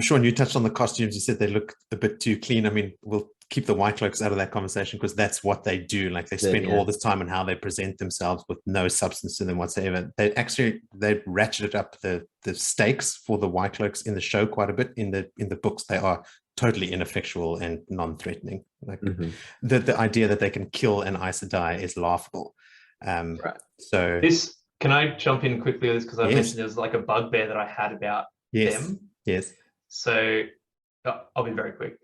[SPEAKER 1] Sean, you touched on the costumes. You said they look a bit too clean. I mean, we'll keep the White Cloaks out of that conversation because that's what they do. Like they spend all this time on how they present themselves with no substance to them whatsoever. They ratcheted up the stakes for the White Cloaks in the show quite a bit. In the books, they are totally ineffectual and non-threatening. Like the idea that they can kill an Aes Sedai is laughable. So
[SPEAKER 2] can I jump in quickly with this because I mentioned there's like a bugbear that I had about them.
[SPEAKER 1] Yes.
[SPEAKER 2] So I'll be very quick.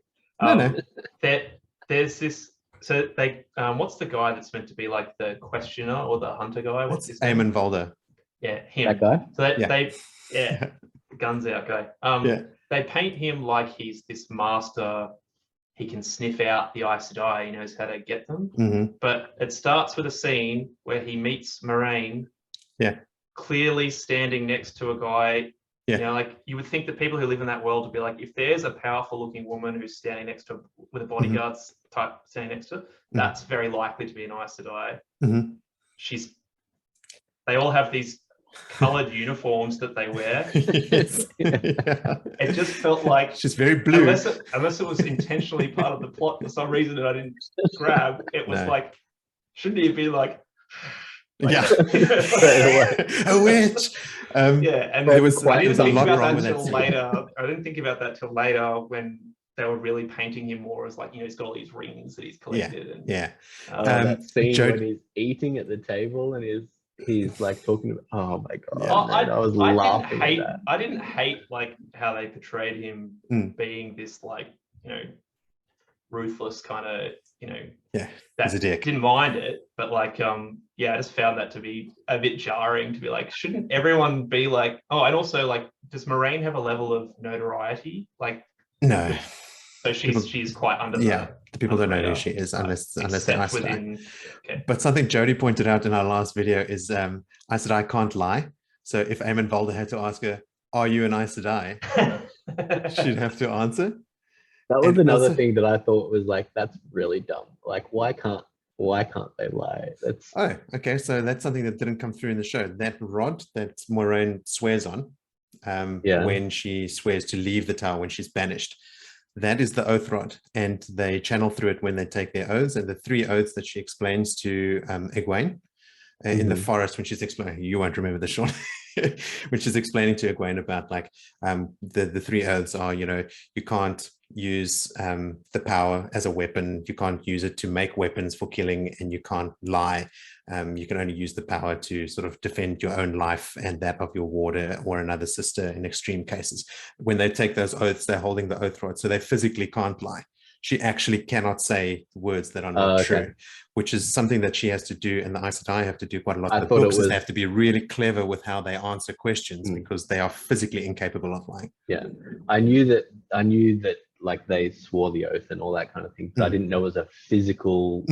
[SPEAKER 2] There's this. So they, what's the guy that's meant to be like the questioner or the hunter guy? What's his name?
[SPEAKER 1] Eamon Volder.
[SPEAKER 2] Yeah, him.
[SPEAKER 3] That guy.
[SPEAKER 2] So guns out guy. They paint him like he's this master. He can sniff out the Aes Sedai. He knows how to get them. But it starts with a scene where he meets Moraine. Clearly standing next to a guy. You know, like you would think that people who live in that world would be like, if there's a powerful looking woman who's standing next to with a bodyguard's type standing next to her, that's very likely to be an Aes Sedai. They all have these colored uniforms that they wear. It just felt like
[SPEAKER 1] she's very blue.
[SPEAKER 2] Unless it was intentionally part of the plot for some reason that I didn't grab. It was like, shouldn't he be like
[SPEAKER 1] a witch.
[SPEAKER 2] And
[SPEAKER 1] there was
[SPEAKER 2] I didn't
[SPEAKER 1] a
[SPEAKER 2] think
[SPEAKER 1] lot
[SPEAKER 2] about
[SPEAKER 1] wrong
[SPEAKER 2] that
[SPEAKER 1] with
[SPEAKER 2] until
[SPEAKER 1] that
[SPEAKER 2] later. I didn't think about that till later when they were really painting him more as like, you know, he's got all these rings that he's collected.
[SPEAKER 3] That scene when he's eating at the table and he's like talking about, oh my god, I was laughing at that.
[SPEAKER 2] I didn't hate like how they portrayed him being this like, you know, ruthless kind of, you know,
[SPEAKER 1] he's a dick.
[SPEAKER 2] Didn't mind it, but like I just found that to be a bit jarring to be like, shouldn't everyone be like, and also like, does Moraine have a level of notoriety? Like
[SPEAKER 1] no.
[SPEAKER 2] So she's quite under
[SPEAKER 1] the people don't know who she is unless they're Aes Sedai. But something Jody pointed out in our last video is Aes Sedai can't lie. So if Eamon Volder had to ask her, are you an Aes Sedai? She'd have to answer.
[SPEAKER 3] That was another thing that I thought was like, that's really dumb. Like, why can't they lie?
[SPEAKER 1] Okay. So that's something that didn't come through in the show. That rod that Moraine swears on when she swears to leave the tower when she's banished. That is the oath rod, and they channel through it when they take their oaths. And the 3 oaths that she explains to Egwene in the forest, when she's explaining, you won't remember this, Sean, when she's explaining to Egwene about like the 3 oaths are, you know, you can't use the power as a weapon, you can't use it to make weapons for killing, and you can't lie. You can only use the power to sort of defend your own life and that of your warder or another sister in extreme cases. When they take those oaths, they're holding the oath rod, so they physically can't lie. She actually cannot say words that are not true, which is something that she has to do, and the Aes Sedai have to do quite a lot. The books is they have to be really clever with how they answer questions because they are physically incapable of lying.
[SPEAKER 3] Yeah, I knew that like they swore the oath and all that kind of thing, but I didn't know it was a physical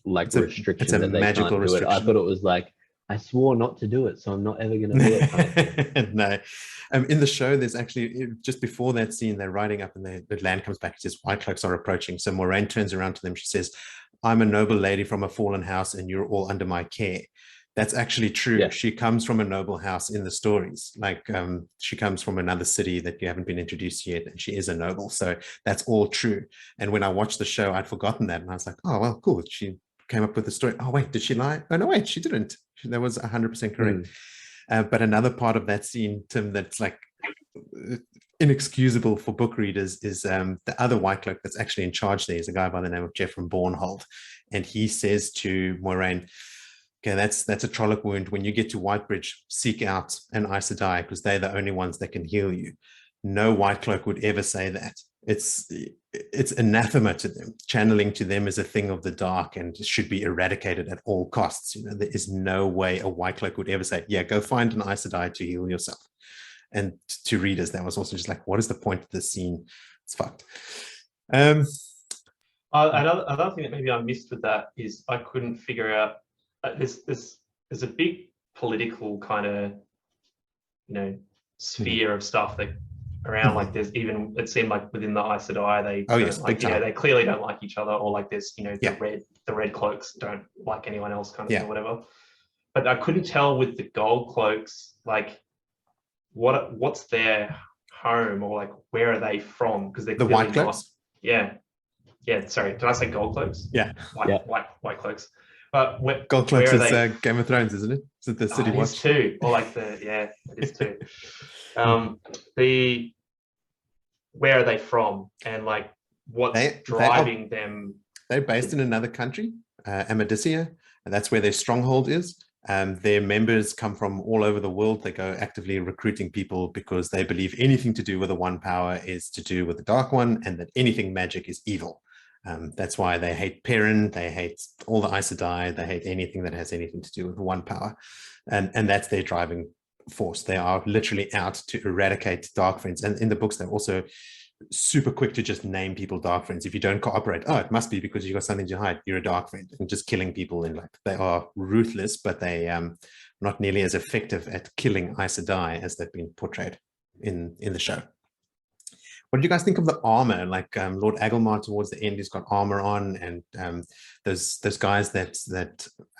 [SPEAKER 3] like restriction. It's a that they magical can't restriction. Do it. I thought it was like, I swore not to do it, so I'm not ever going to do it. Kind of
[SPEAKER 1] no. In the show, there's actually, just before that scene, they're riding up and the land comes back. It says, White Cloaks are approaching. So Moiraine turns around to them. She says, I'm a noble lady from a fallen house and you're all under my care. That's actually true. Yeah. She comes from a noble house in the stories. Like she comes from another city that you haven't been introduced yet, and she is a noble. So that's all true. And when I watched the show, I'd forgotten that. And I was like, oh, well, cool. She came up with the story. Oh, wait, did she lie? Oh, no, wait, she didn't. That was 100% correct. But another part of that scene, Tim, that's like inexcusable for book readers is the other White Cloak that's actually in charge there is a guy by the name of Jeffrey Bornhold. And he says to Moiraine, okay, that's a Trolloc wound. When you get to Whitebridge, seek out an Aes Sedai because they're the only ones that can heal you. No White Cloak would ever say that. It's anathema to them. Channeling to them is a thing of the dark and should be eradicated at all costs. You know, there is no way a White Cloak would ever say, yeah, go find an Aes Sedai to heal yourself. And to readers, that was also just like, what is the point of this scene? It's fucked.
[SPEAKER 2] Another thing that maybe I missed with that is I couldn't figure out, there's a big political kind of, you know, sphere of stuff that around, like there's even, it seemed like within the Aes Sedai, they clearly don't like each other, or like there's, you know, the red cloaks don't like anyone else kind of thing or whatever. But I couldn't tell with the gold cloaks, like what's their home, or like where are they from? Because they're
[SPEAKER 1] the White Cloaks.
[SPEAKER 2] Sorry, did I say gold cloaks? White cloaks. But
[SPEAKER 1] gold cloaks is Game of Thrones, isn't it? Is it the City Watch?
[SPEAKER 2] It is too, or like it is too. Where are they from, and like what's driving them?
[SPEAKER 1] They're based in another country, Amadisia, and that's where their stronghold is. Their members come from all over the world. They go actively recruiting people because they believe anything to do with the One Power is to do with the Dark One, and that anything magic is evil. That's why they hate Perrin, they hate all the Aes Sedai, they hate anything that has anything to do with the One Power. And that's their driving force. They are literally out to eradicate Dark Friends. And in the books, they're also super quick to just name people Dark Friends. If you don't cooperate, oh, it must be because you got something to hide, you're a Dark Friend, and just killing people. And like, they are ruthless, but they not nearly as effective at killing Aes Sedai as they've been portrayed in the show. What did you guys think of the armor? Like Lord Agelmar towards the end, he's got armor on, and those guys that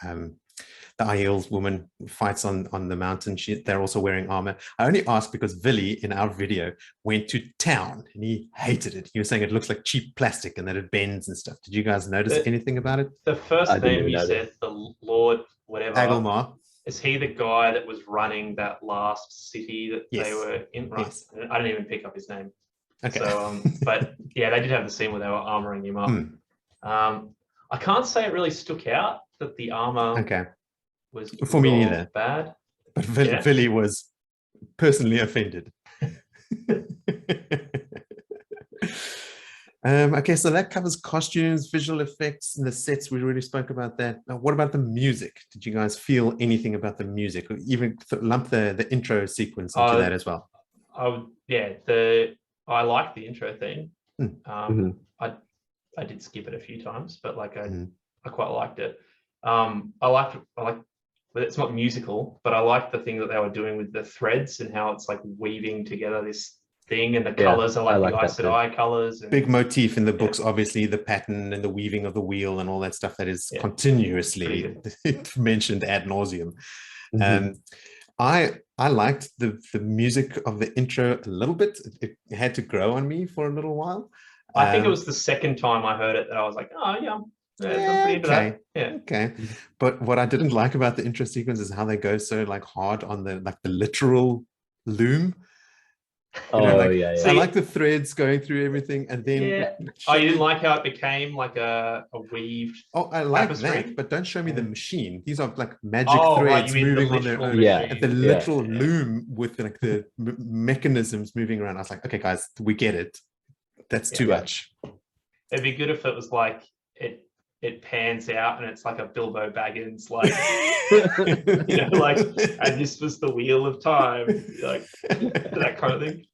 [SPEAKER 1] the Aiel woman fights on the mountain, they're also wearing armor. I only asked because Villy in our video went to town and he hated it. He was saying it looks like cheap plastic and that it bends and stuff. Did you guys notice anything about it?
[SPEAKER 2] The first name you said, the Lord whatever.
[SPEAKER 1] Agelmar.
[SPEAKER 2] Is he the guy that was running that last city that they were in? Right. Yes. I didn't even pick up his name. Okay. So, but yeah, they did have the scene where they were armoring him up. I can't say it really stuck out that the armor was
[SPEAKER 1] for me neither
[SPEAKER 2] bad.
[SPEAKER 1] But Villy was personally offended. Okay, so that covers costumes, visual effects, and the sets. We already spoke about that. Now, what about the music? Did you guys feel anything about the music, or even lump the intro sequence into that as well?
[SPEAKER 2] I liked the intro theme. I did skip it a few times, but like I quite liked it. I like it's not musical, but I like the thing that they were doing with the threads and how it's like weaving together this thing, and the colors are like the Aes Sedai colors.
[SPEAKER 1] Big motif in the books, obviously the pattern and the weaving of the wheel and all that stuff that is continuously mentioned ad nauseum. I liked the music of the intro a little bit. It had to grow on me for a little while.
[SPEAKER 2] I think it was the second time I heard it that I was like, oh yeah, I'm pretty into that. Yeah.
[SPEAKER 1] Okay. But what I didn't like about the intro sequence is how they go so like hard on the literal loom. I like the threads going through everything, and then
[SPEAKER 2] you didn't like how it became like a weaved
[SPEAKER 1] I like
[SPEAKER 2] tapestry?
[SPEAKER 1] that, but don't show me the machine. These are like magic threads moving on their own. And the literal loom with like the mechanisms moving around. I was like, okay guys, we get it. That's too much.
[SPEAKER 2] It'd be good if it was like it pans out and it's like a Bilbo Baggins, like like, and this was the Wheel of Time, like that kind of thing.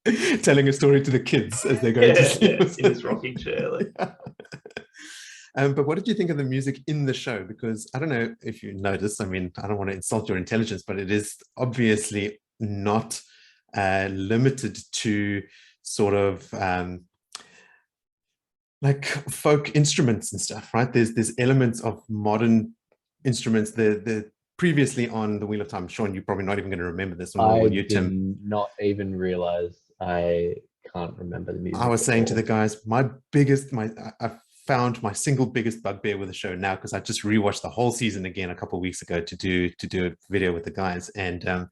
[SPEAKER 1] Telling a story to the kids as they're going to sleep
[SPEAKER 2] in his rocking chair. Like.
[SPEAKER 1] But what did you think of the music in the show? Because I don't know if you noticed, I mean, I don't want to insult your intelligence, but it is obviously not limited to sort of like folk instruments and stuff, right? There's elements of modern instruments. The previously on the Wheel of Time, Sean, you're probably not even going to remember this one.
[SPEAKER 3] I did not even realize. I can't remember the music.
[SPEAKER 1] I was saying to the guys, I found my single biggest bugbear with the show now, because I just rewatched the whole season again a couple of weeks ago to do a video with the guys, and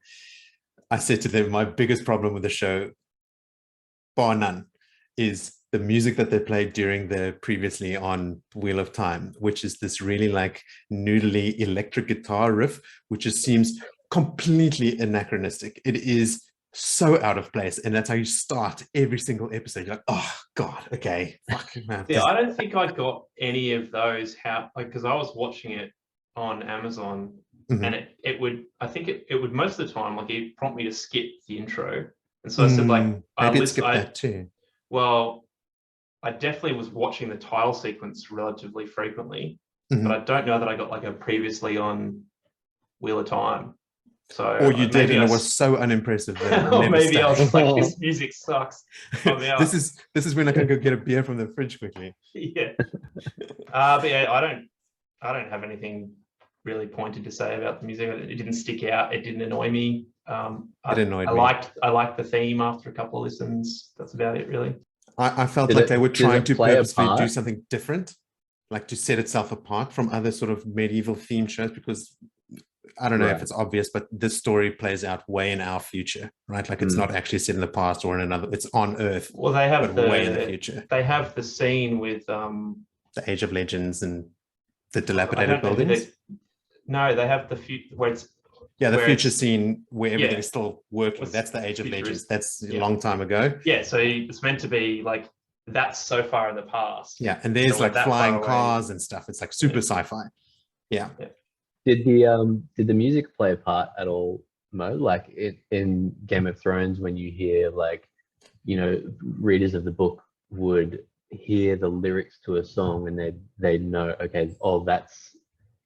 [SPEAKER 1] I said to them, my biggest problem with the show, bar none, is the music that they played during the previously on Wheel of Time, which is this really like noodly electric guitar riff, which just seems completely anachronistic. It is so out of place, and that's how you start every single episode. You're like, oh god, okay, fucking man.
[SPEAKER 2] Yeah, I don't think I got any of those. Because I was watching it on Amazon, and it would, I think it would most of the time, like, it prompt me to skip the intro, and so I said, like,
[SPEAKER 1] maybe skip that too.
[SPEAKER 2] Well, I definitely was watching the title sequence relatively frequently, but I don't know that I got like a previously on Wheel of Time. So,
[SPEAKER 1] or you did, and it was so unimpressive that
[SPEAKER 2] or maybe I was just like, this music sucks.
[SPEAKER 1] This is when I can go get a beer from the fridge quickly.
[SPEAKER 2] Yeah. But yeah, I don't have anything really pointed to say about the music. It didn't stick out. It didn't annoy me. It annoyed me. I liked the theme after a couple of listens. That's about it, really.
[SPEAKER 1] I felt like they were trying to purposely do something different, like to set itself apart from other sort of medieval theme shows, because I don't know if it's obvious, but this story plays out way in our future, right? Like it's not actually set in the past or in another, it's on Earth.
[SPEAKER 2] Well, they have
[SPEAKER 1] way in the future.
[SPEAKER 2] They have the scene with
[SPEAKER 1] the Age of Legends and the dilapidated buildings.
[SPEAKER 2] No, they have the future where it's
[SPEAKER 1] the future scene where everything is still working. That's the Age of Legends. That's a long time ago.
[SPEAKER 2] Yeah, so it's meant to be like that's so far in the past.
[SPEAKER 1] Yeah, and there's like flying cars and stuff. It's like super sci-fi. Yeah.
[SPEAKER 3] Did the music play a part at all, Mo? Like in Game of Thrones, when you hear like, readers of the book would hear the lyrics to a song and they know, okay, that's,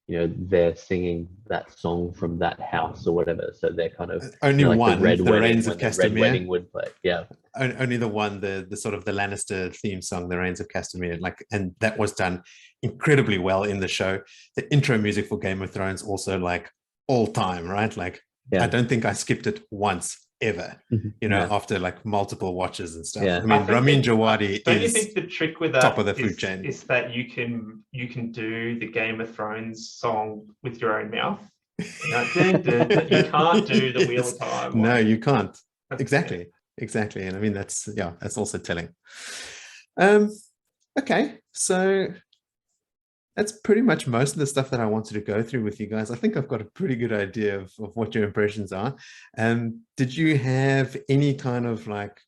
[SPEAKER 3] they're singing that song from that house or whatever. So they're kind of
[SPEAKER 1] only
[SPEAKER 3] like
[SPEAKER 1] one, the Reigns of Castamere.
[SPEAKER 3] Red Wedding would play. Yeah.
[SPEAKER 1] Only the one, the sort of the Lannister theme song, the Reigns of Castamere, and that was done incredibly well in the show. The intro music for Game of Thrones also like all time, right? Like I don't think I skipped it once ever, after like multiple watches and stuff. I mean, Ramin Djawadi
[SPEAKER 2] don't you think the trick with that
[SPEAKER 1] top of the food chain
[SPEAKER 2] is that you can do the Game of Thrones song with your own mouth? You can't do the Wheel of Time.
[SPEAKER 1] No, you can't. Exactly. And I mean, that's also telling. Okay, so that's pretty much most of the stuff that I wanted to go through with you guys. I think I've got a pretty good idea of what your impressions are. Did you have any kind of like,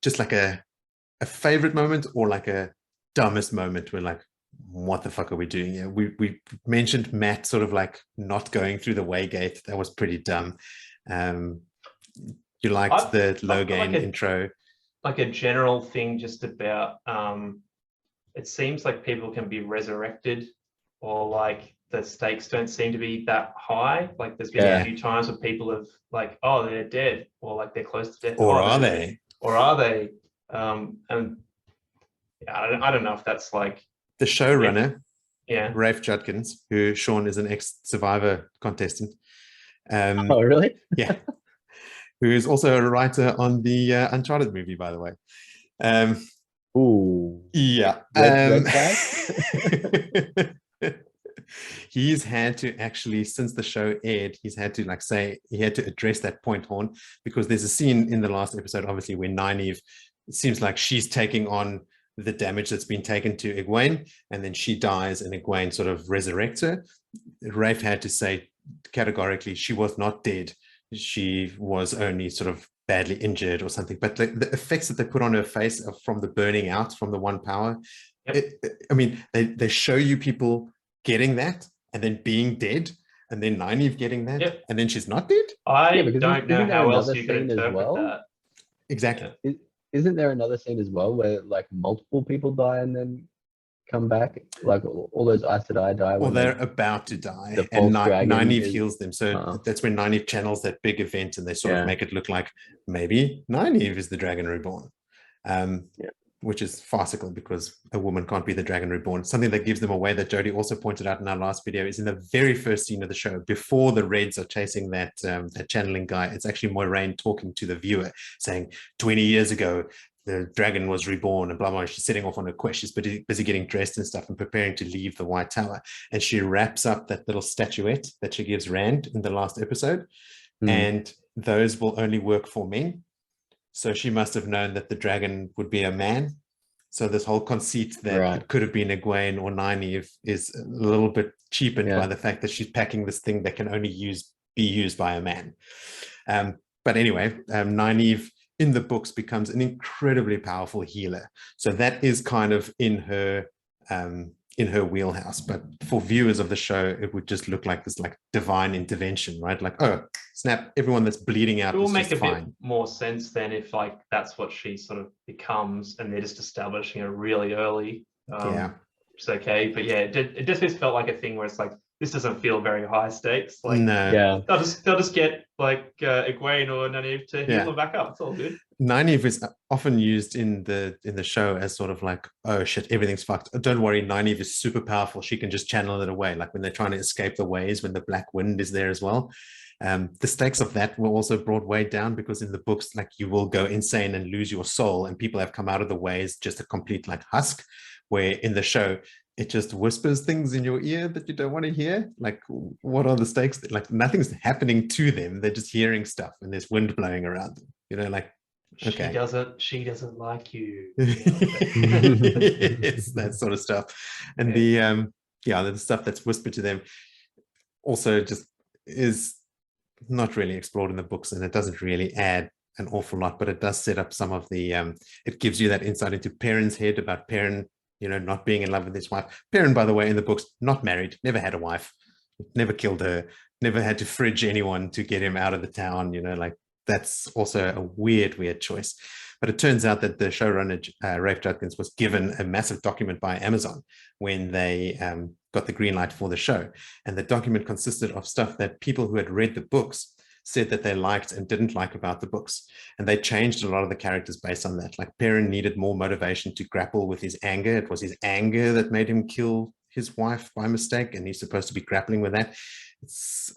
[SPEAKER 1] just like a favorite moment or like a dumbest moment where like, what the fuck are we doing here? We mentioned Matt sort of like not going through the Waygate. That was pretty dumb. You liked the Logain intro.
[SPEAKER 2] Like a general thing just about, it seems like people can be resurrected, or like the stakes don't seem to be that high. Like there's been a few times where people have like, oh, they're dead, or like they're close to death.
[SPEAKER 1] Or are they?
[SPEAKER 2] And I don't know if that's like
[SPEAKER 1] the showrunner,
[SPEAKER 2] Rafe
[SPEAKER 1] Judkins, who Sean is an ex-Survivor contestant.
[SPEAKER 3] Oh, really?
[SPEAKER 1] Yeah. Who is also a writer on the Uncharted movie, by the way.
[SPEAKER 3] Ooh.
[SPEAKER 1] Yeah.
[SPEAKER 3] Red flag?
[SPEAKER 1] He's had to actually, since the show aired, he's had to he had to address that point, Horn, because there's a scene in the last episode, obviously, where Nynaeve, it seems like she's taking on the damage that's been taken to Egwene, and then she dies and Egwene sort of resurrects her. Rafe had to say categorically she was not dead. She was only sort of badly injured or something. But the effects that they put on her face from the burning out from the one power,
[SPEAKER 2] Yep.
[SPEAKER 1] I mean, they show you people getting that and then being dead, and then Nynaeve getting that,
[SPEAKER 2] Yep.
[SPEAKER 1] and then she's not dead.
[SPEAKER 2] I
[SPEAKER 3] because
[SPEAKER 2] don't know
[SPEAKER 3] isn't there
[SPEAKER 2] how else
[SPEAKER 3] another
[SPEAKER 2] you could
[SPEAKER 3] scene as
[SPEAKER 2] interpret
[SPEAKER 3] well?
[SPEAKER 2] that.
[SPEAKER 1] Exactly.
[SPEAKER 2] Yeah.
[SPEAKER 3] Isn't there another scene as well where like multiple people die and then come back? Like all those Aes Sedai die.
[SPEAKER 1] Well,
[SPEAKER 3] when
[SPEAKER 1] they're about to die,
[SPEAKER 3] the
[SPEAKER 1] and
[SPEAKER 3] false dragon
[SPEAKER 1] Nynaeve
[SPEAKER 3] is-
[SPEAKER 1] heals them. So that's when Nynaeve channels that big event, and they sort
[SPEAKER 3] Yeah.
[SPEAKER 1] of make it look like maybe Nynaeve is the Dragon Reborn, which is farcical because a woman can't be the Dragon Reborn. Something that gives them away that Jodie also pointed out in our last video is in the very first scene of the show, before the Reds are chasing that channeling guy. It's actually Moiraine talking to the viewer, saying 20 years ago, the dragon was reborn and blah, blah. She's setting off on her quest. She's busy getting dressed and stuff and preparing to leave the White Tower. And she wraps up that little statuette that she gives Rand in the last episode. And those will only work for men. So she must have known that the dragon would be a man. So this whole conceit that it could have been Egwene or Nynaeve is a little bit cheapened by the fact that she's packing this thing that can only be used by a man. But anyway, Nynaeve in the books becomes an incredibly powerful healer. So that is kind of in her wheelhouse. But for viewers of the show, it would just look like this like divine intervention, right? Like, oh, snap, everyone that's bleeding out. It will make a bit
[SPEAKER 2] more sense then if like that's what she sort of becomes, and they're just establishing it really early. It's okay. But yeah, it just felt like a thing where it's like, this doesn't feel very high stakes. Like, they'll just get like Egwene or Nynaeve to heal them back up. It's all good.
[SPEAKER 1] Nynaeve is often used in the show as sort of like, oh shit, everything's fucked. Don't worry, Nynaeve is super powerful. She can just channel it away. Like when they're trying to escape the waves, when the black wind is there as well. The stakes of that were also brought way down because in the books, like you will go insane and lose your soul, and people have come out of the ways just a complete like husk. Where in the show, it just whispers things in your ear that you don't want to hear. Like, what are the stakes? Like, nothing's happening to them. They're just hearing stuff, and there's wind blowing around them. You know, like, okay.
[SPEAKER 2] She doesn't like you.
[SPEAKER 1] It's that sort of stuff. And the stuff that's whispered to them also just is not really explored in the books, and it doesn't really add an awful lot, but it does set up some of the it gives you that insight into Perrin's head about Perrin, you know, not being in love with his wife. Perrin, by the way, in the books, not married, never had a wife, never killed her, never had to fridge anyone to get him out of the town, you know, like that's also a weird choice. But it turns out that the showrunner, Rafe Judkins, was given a massive document by Amazon when they got the green light for the show. And the document consisted of stuff that people who had read the books said that they liked and didn't like about the books. And they changed a lot of the characters based on that. Like Perrin needed more motivation to grapple with his anger. It was his anger that made him kill his wife by mistake, and he's supposed to be grappling with that. It's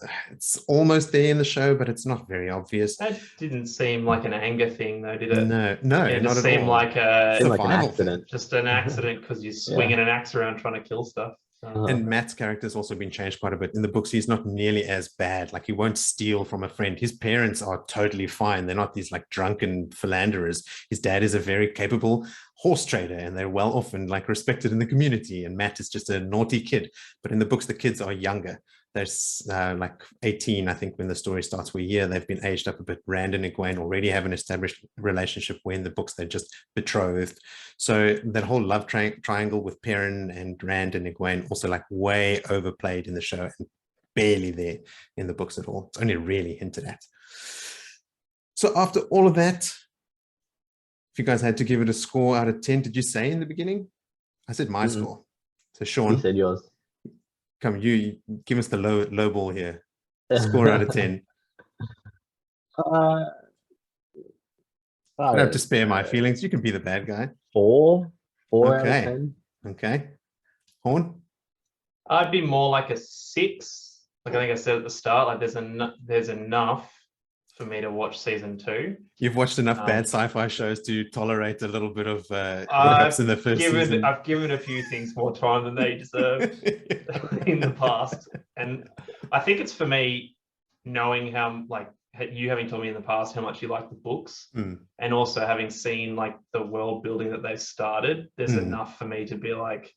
[SPEAKER 1] almost there in the show, but it's not very obvious.
[SPEAKER 2] That didn't seem like an anger thing, though, did it?
[SPEAKER 1] No,
[SPEAKER 2] it
[SPEAKER 1] not
[SPEAKER 2] just
[SPEAKER 1] at
[SPEAKER 2] seemed
[SPEAKER 1] all.
[SPEAKER 2] like
[SPEAKER 3] an accident.
[SPEAKER 2] Just an accident because you're swinging an axe around trying to kill stuff.
[SPEAKER 1] And Matt's character's also been changed quite a bit. In the books, he's not nearly as bad. Like, he won't steal from a friend. His parents are totally fine. They're not these like drunken philanderers. His dad is a very capable horse trader, and they're well off and like respected in the community. And Matt is just a naughty kid. But in the books, the kids are younger. There's like 18, I think, when the story starts. We're here. They've been aged up a bit. Rand and Egwene already have an established relationship, where in the books they're just betrothed. So that whole love triangle with Perrin and Rand and Egwene also like way overplayed in the show and barely there in the books at all. It's only really hinted at. So after all of that, if you guys had to give it a score out of 10, did you say in the beginning? I said my score. So Sean,
[SPEAKER 3] you said yours.
[SPEAKER 1] Come, you give us the low ball here. Score out of 10.
[SPEAKER 3] I
[SPEAKER 1] don't have to spare my feelings. You can be the bad guy.
[SPEAKER 3] 4 out of
[SPEAKER 1] Okay.
[SPEAKER 3] 10.
[SPEAKER 1] Okay. Horn?
[SPEAKER 2] I'd be more like a 6. Like I think I said at the start, like there's enough for me to watch season 2.
[SPEAKER 1] You've watched enough bad sci-fi shows to tolerate a little bit of hiccups in the first season.
[SPEAKER 2] I've given a few things more time than they deserve in the past. And I think it's for me, knowing how, like, you having told me in the past how much you like the books, and also having seen like the world building that they've started, there's enough for me to be like,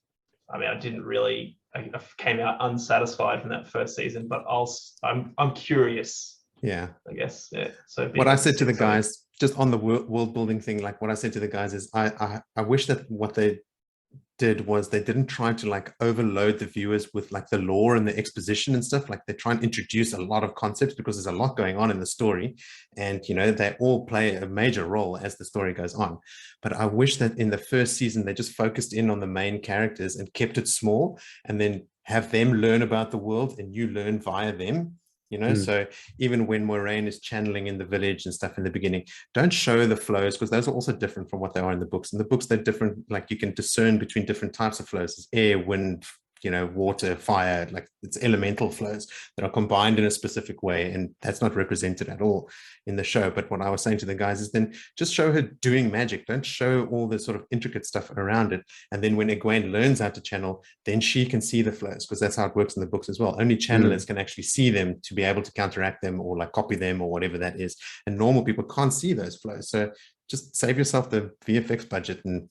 [SPEAKER 2] I mean, I came out unsatisfied from that first season, but I'm curious.
[SPEAKER 1] Yeah,
[SPEAKER 2] I guess. Yeah. So
[SPEAKER 1] what I said to the guys, just on the world building thing, like what I said to the guys is, I wish that what they did was they didn't try to like overload the viewers with like the lore and the exposition and stuff. Like they try and introduce a lot of concepts because there's a lot going on in the story, and you know, they all play a major role as the story goes on. But I wish that in the first season they just focused in on the main characters and kept it small, and then have them learn about the world and you learn via them. You know, so even when Moiraine is channeling in the village and stuff in the beginning, don't show the flows, because those are also different from what they are in the books. In the books, they're different. Like you can discern between different types of flows. There's air, wind, you know, water, fire, like it's elemental flows that are combined in a specific way. And that's not represented at all in the show. But what I was saying to the guys is then just show her doing magic. Don't show all the sort of intricate stuff around it. And then when Egwene learns how to channel, then she can see the flows, because that's how it works in the books as well. Only channelers can actually see them to be able to counteract them or like copy them or whatever that is. And normal people can't see those flows. So just save yourself the VFX budget and,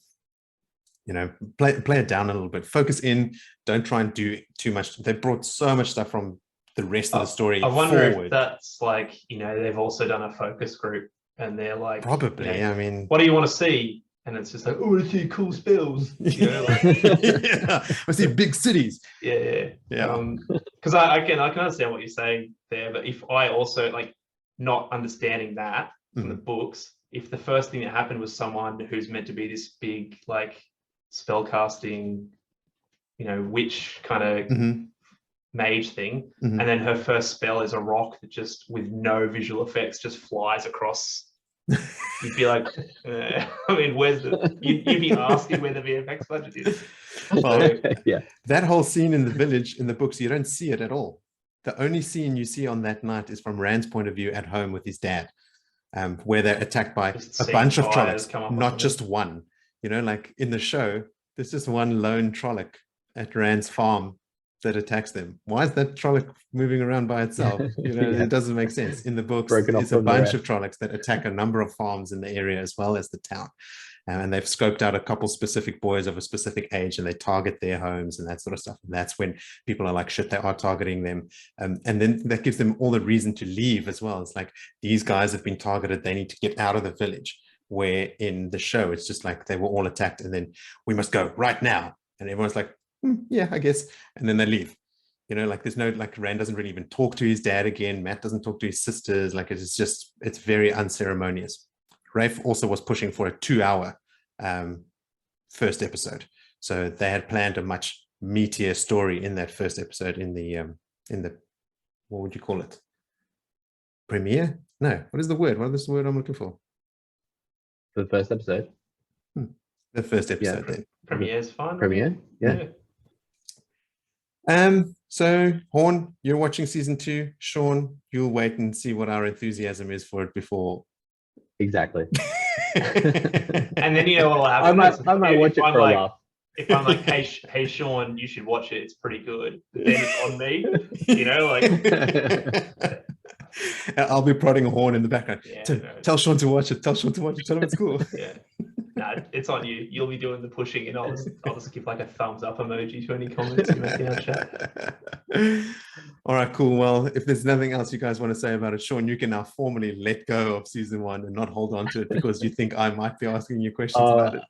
[SPEAKER 1] you know, play it down a little bit, focus in, don't try and do too much. They brought so much stuff from the rest of the story.
[SPEAKER 2] I wonder if that's like, you know, they've also done a focus group and they're like,
[SPEAKER 1] probably,
[SPEAKER 2] you know,
[SPEAKER 1] I mean,
[SPEAKER 2] what do you want to see? And it's just like, oh, I see cool spells. You know, like,
[SPEAKER 1] yeah, I see big cities.
[SPEAKER 2] Yeah. Because I can understand what you're saying there, but if I also like not understanding that from the books, if the first thing that happened was someone who's meant to be this big like spellcasting, you know, witch kind of mage thing, and then her first spell is a rock that just with no visual effects just flies across, you'd be like, I mean, where's you'd be asking where the VFX budget is.
[SPEAKER 1] Well,
[SPEAKER 3] yeah,
[SPEAKER 1] that whole scene in the village in the books, you don't see it at all. The only scene you see on that night is from Rand's point of view at home with his dad, where they're attacked by a bunch of Trollocs, not just one. You know, like in the show, there's just one lone Trolloc at Rand's farm that attacks them. Why is that Trolloc moving around by itself? You know, it doesn't make sense. In the books, it's a bunch of Trollocs that attack a number of farms in the area as well as the town. And they've scoped out a couple specific boys of a specific age and they target their homes and that sort of stuff. And that's when people are like, shit, they are targeting them. And then that gives them all the reason to leave as well. It's like, these guys have been targeted. They need to get out of the village. Where in the show, it's just like they were all attacked and then we must go right now. And everyone's like, yeah, I guess. And then they leave. You know, like there's no, like Rand doesn't really even talk to his dad again. Matt doesn't talk to his sisters. Like it's just, it's very unceremonious. Rafe also was pushing for a 2-hour first episode. So they had planned a much meatier story in that first episode in the, what would you call it? Premiere? No, what is the word? What is the word I'm looking for?
[SPEAKER 3] For the first episode.
[SPEAKER 1] The first episode, then.
[SPEAKER 2] Premiere is fine.
[SPEAKER 3] Premiere, yeah.
[SPEAKER 1] So Horn, you're watching season 2. Sean, you'll wait and see what our enthusiasm is for it before.
[SPEAKER 3] Exactly.
[SPEAKER 2] And then you know what will happen.
[SPEAKER 3] I might watch it for a laugh.
[SPEAKER 2] If I'm like, hey, Sean, you should watch it. It's pretty good. Then it's on me. You know, like.
[SPEAKER 1] I'll be prodding a Horn in the background. Yeah, tell Sean to watch it. Tell Sean to watch it. Tell him it's cool.
[SPEAKER 2] Yeah. No, it's on you. You'll be doing the pushing, and I'll just give like a thumbs up emoji to any comments you make in our chat.
[SPEAKER 1] All right, cool. Well, if there's nothing else you guys want to say about it, Sean, you can now formally let go of season 1 and not hold on to it because you think I might be asking you questions about it.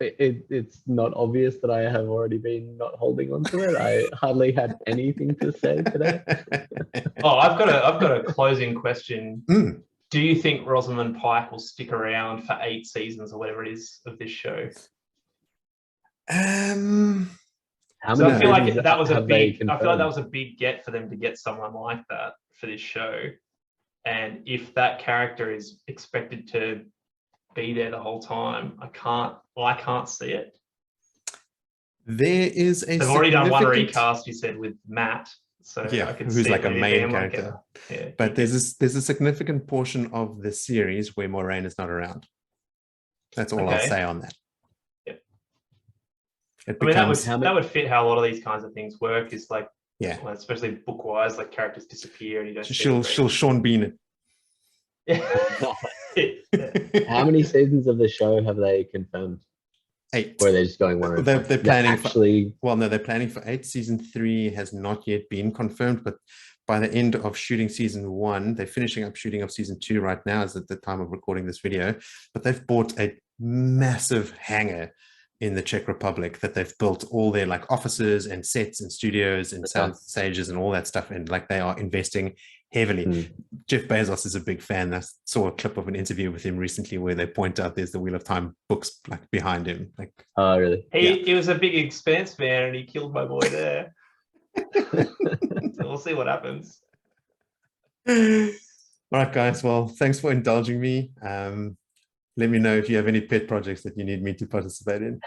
[SPEAKER 3] It's not obvious that I have already been not holding on to it. I hardly had anything to say today.
[SPEAKER 2] I've got a closing question. Do you think Rosamund Pike will stick around for 8 seasons or whatever it is of this show?
[SPEAKER 3] How
[SPEAKER 2] So
[SPEAKER 3] many
[SPEAKER 2] I feel like that was a
[SPEAKER 3] confirmed?
[SPEAKER 2] big get for them to get someone like that for this show. And if that character is expected to be there the whole time, I can't see it.
[SPEAKER 1] There is a
[SPEAKER 2] They've already done one recast, you said, with Matt. So
[SPEAKER 1] Yeah,
[SPEAKER 2] I could
[SPEAKER 1] who's
[SPEAKER 2] see
[SPEAKER 1] like
[SPEAKER 2] it
[SPEAKER 1] a
[SPEAKER 2] maybe
[SPEAKER 1] main
[SPEAKER 2] being like
[SPEAKER 1] character.
[SPEAKER 2] yeah,
[SPEAKER 1] But there's a significant portion of the series where Moraine is not around. That's all I'll say on that.
[SPEAKER 2] Yep.
[SPEAKER 1] It
[SPEAKER 2] I mean,
[SPEAKER 1] becomes
[SPEAKER 2] that would fit how a lot of these kinds of things work. Is like,
[SPEAKER 1] yeah,
[SPEAKER 2] well, especially book wise, like characters disappear and you don't see
[SPEAKER 1] she'll
[SPEAKER 2] them
[SPEAKER 1] Sean Bean it.
[SPEAKER 3] How many seasons of the show have they confirmed?
[SPEAKER 1] 8.
[SPEAKER 3] Or are they just going one?
[SPEAKER 1] They're planning
[SPEAKER 3] actually.
[SPEAKER 1] Well, no, they're planning for 8. Season 3 has not yet been confirmed, but by the end of shooting season 1, they're finishing up shooting of season 2 right now, is at the time of recording this video. But they've bought a massive hangar in the Czech Republic that they've built all their like offices and sets and studios and sound stages and all that stuff. And like they are investing heavily. Jeff Bezos is a big fan. I saw a clip of an interview with him recently where they point out there's the Wheel of Time books like behind him. Like,
[SPEAKER 3] oh, really?
[SPEAKER 2] He was a big Expanse fan and he killed my boy there. So we'll see what happens.
[SPEAKER 1] All right, guys. Well, thanks for indulging me. Let me know if you have any pet projects that you need me to participate in.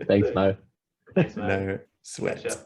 [SPEAKER 3] Thanks, Mo.
[SPEAKER 2] Thanks, mate.
[SPEAKER 1] No sweat.
[SPEAKER 2] Gotcha.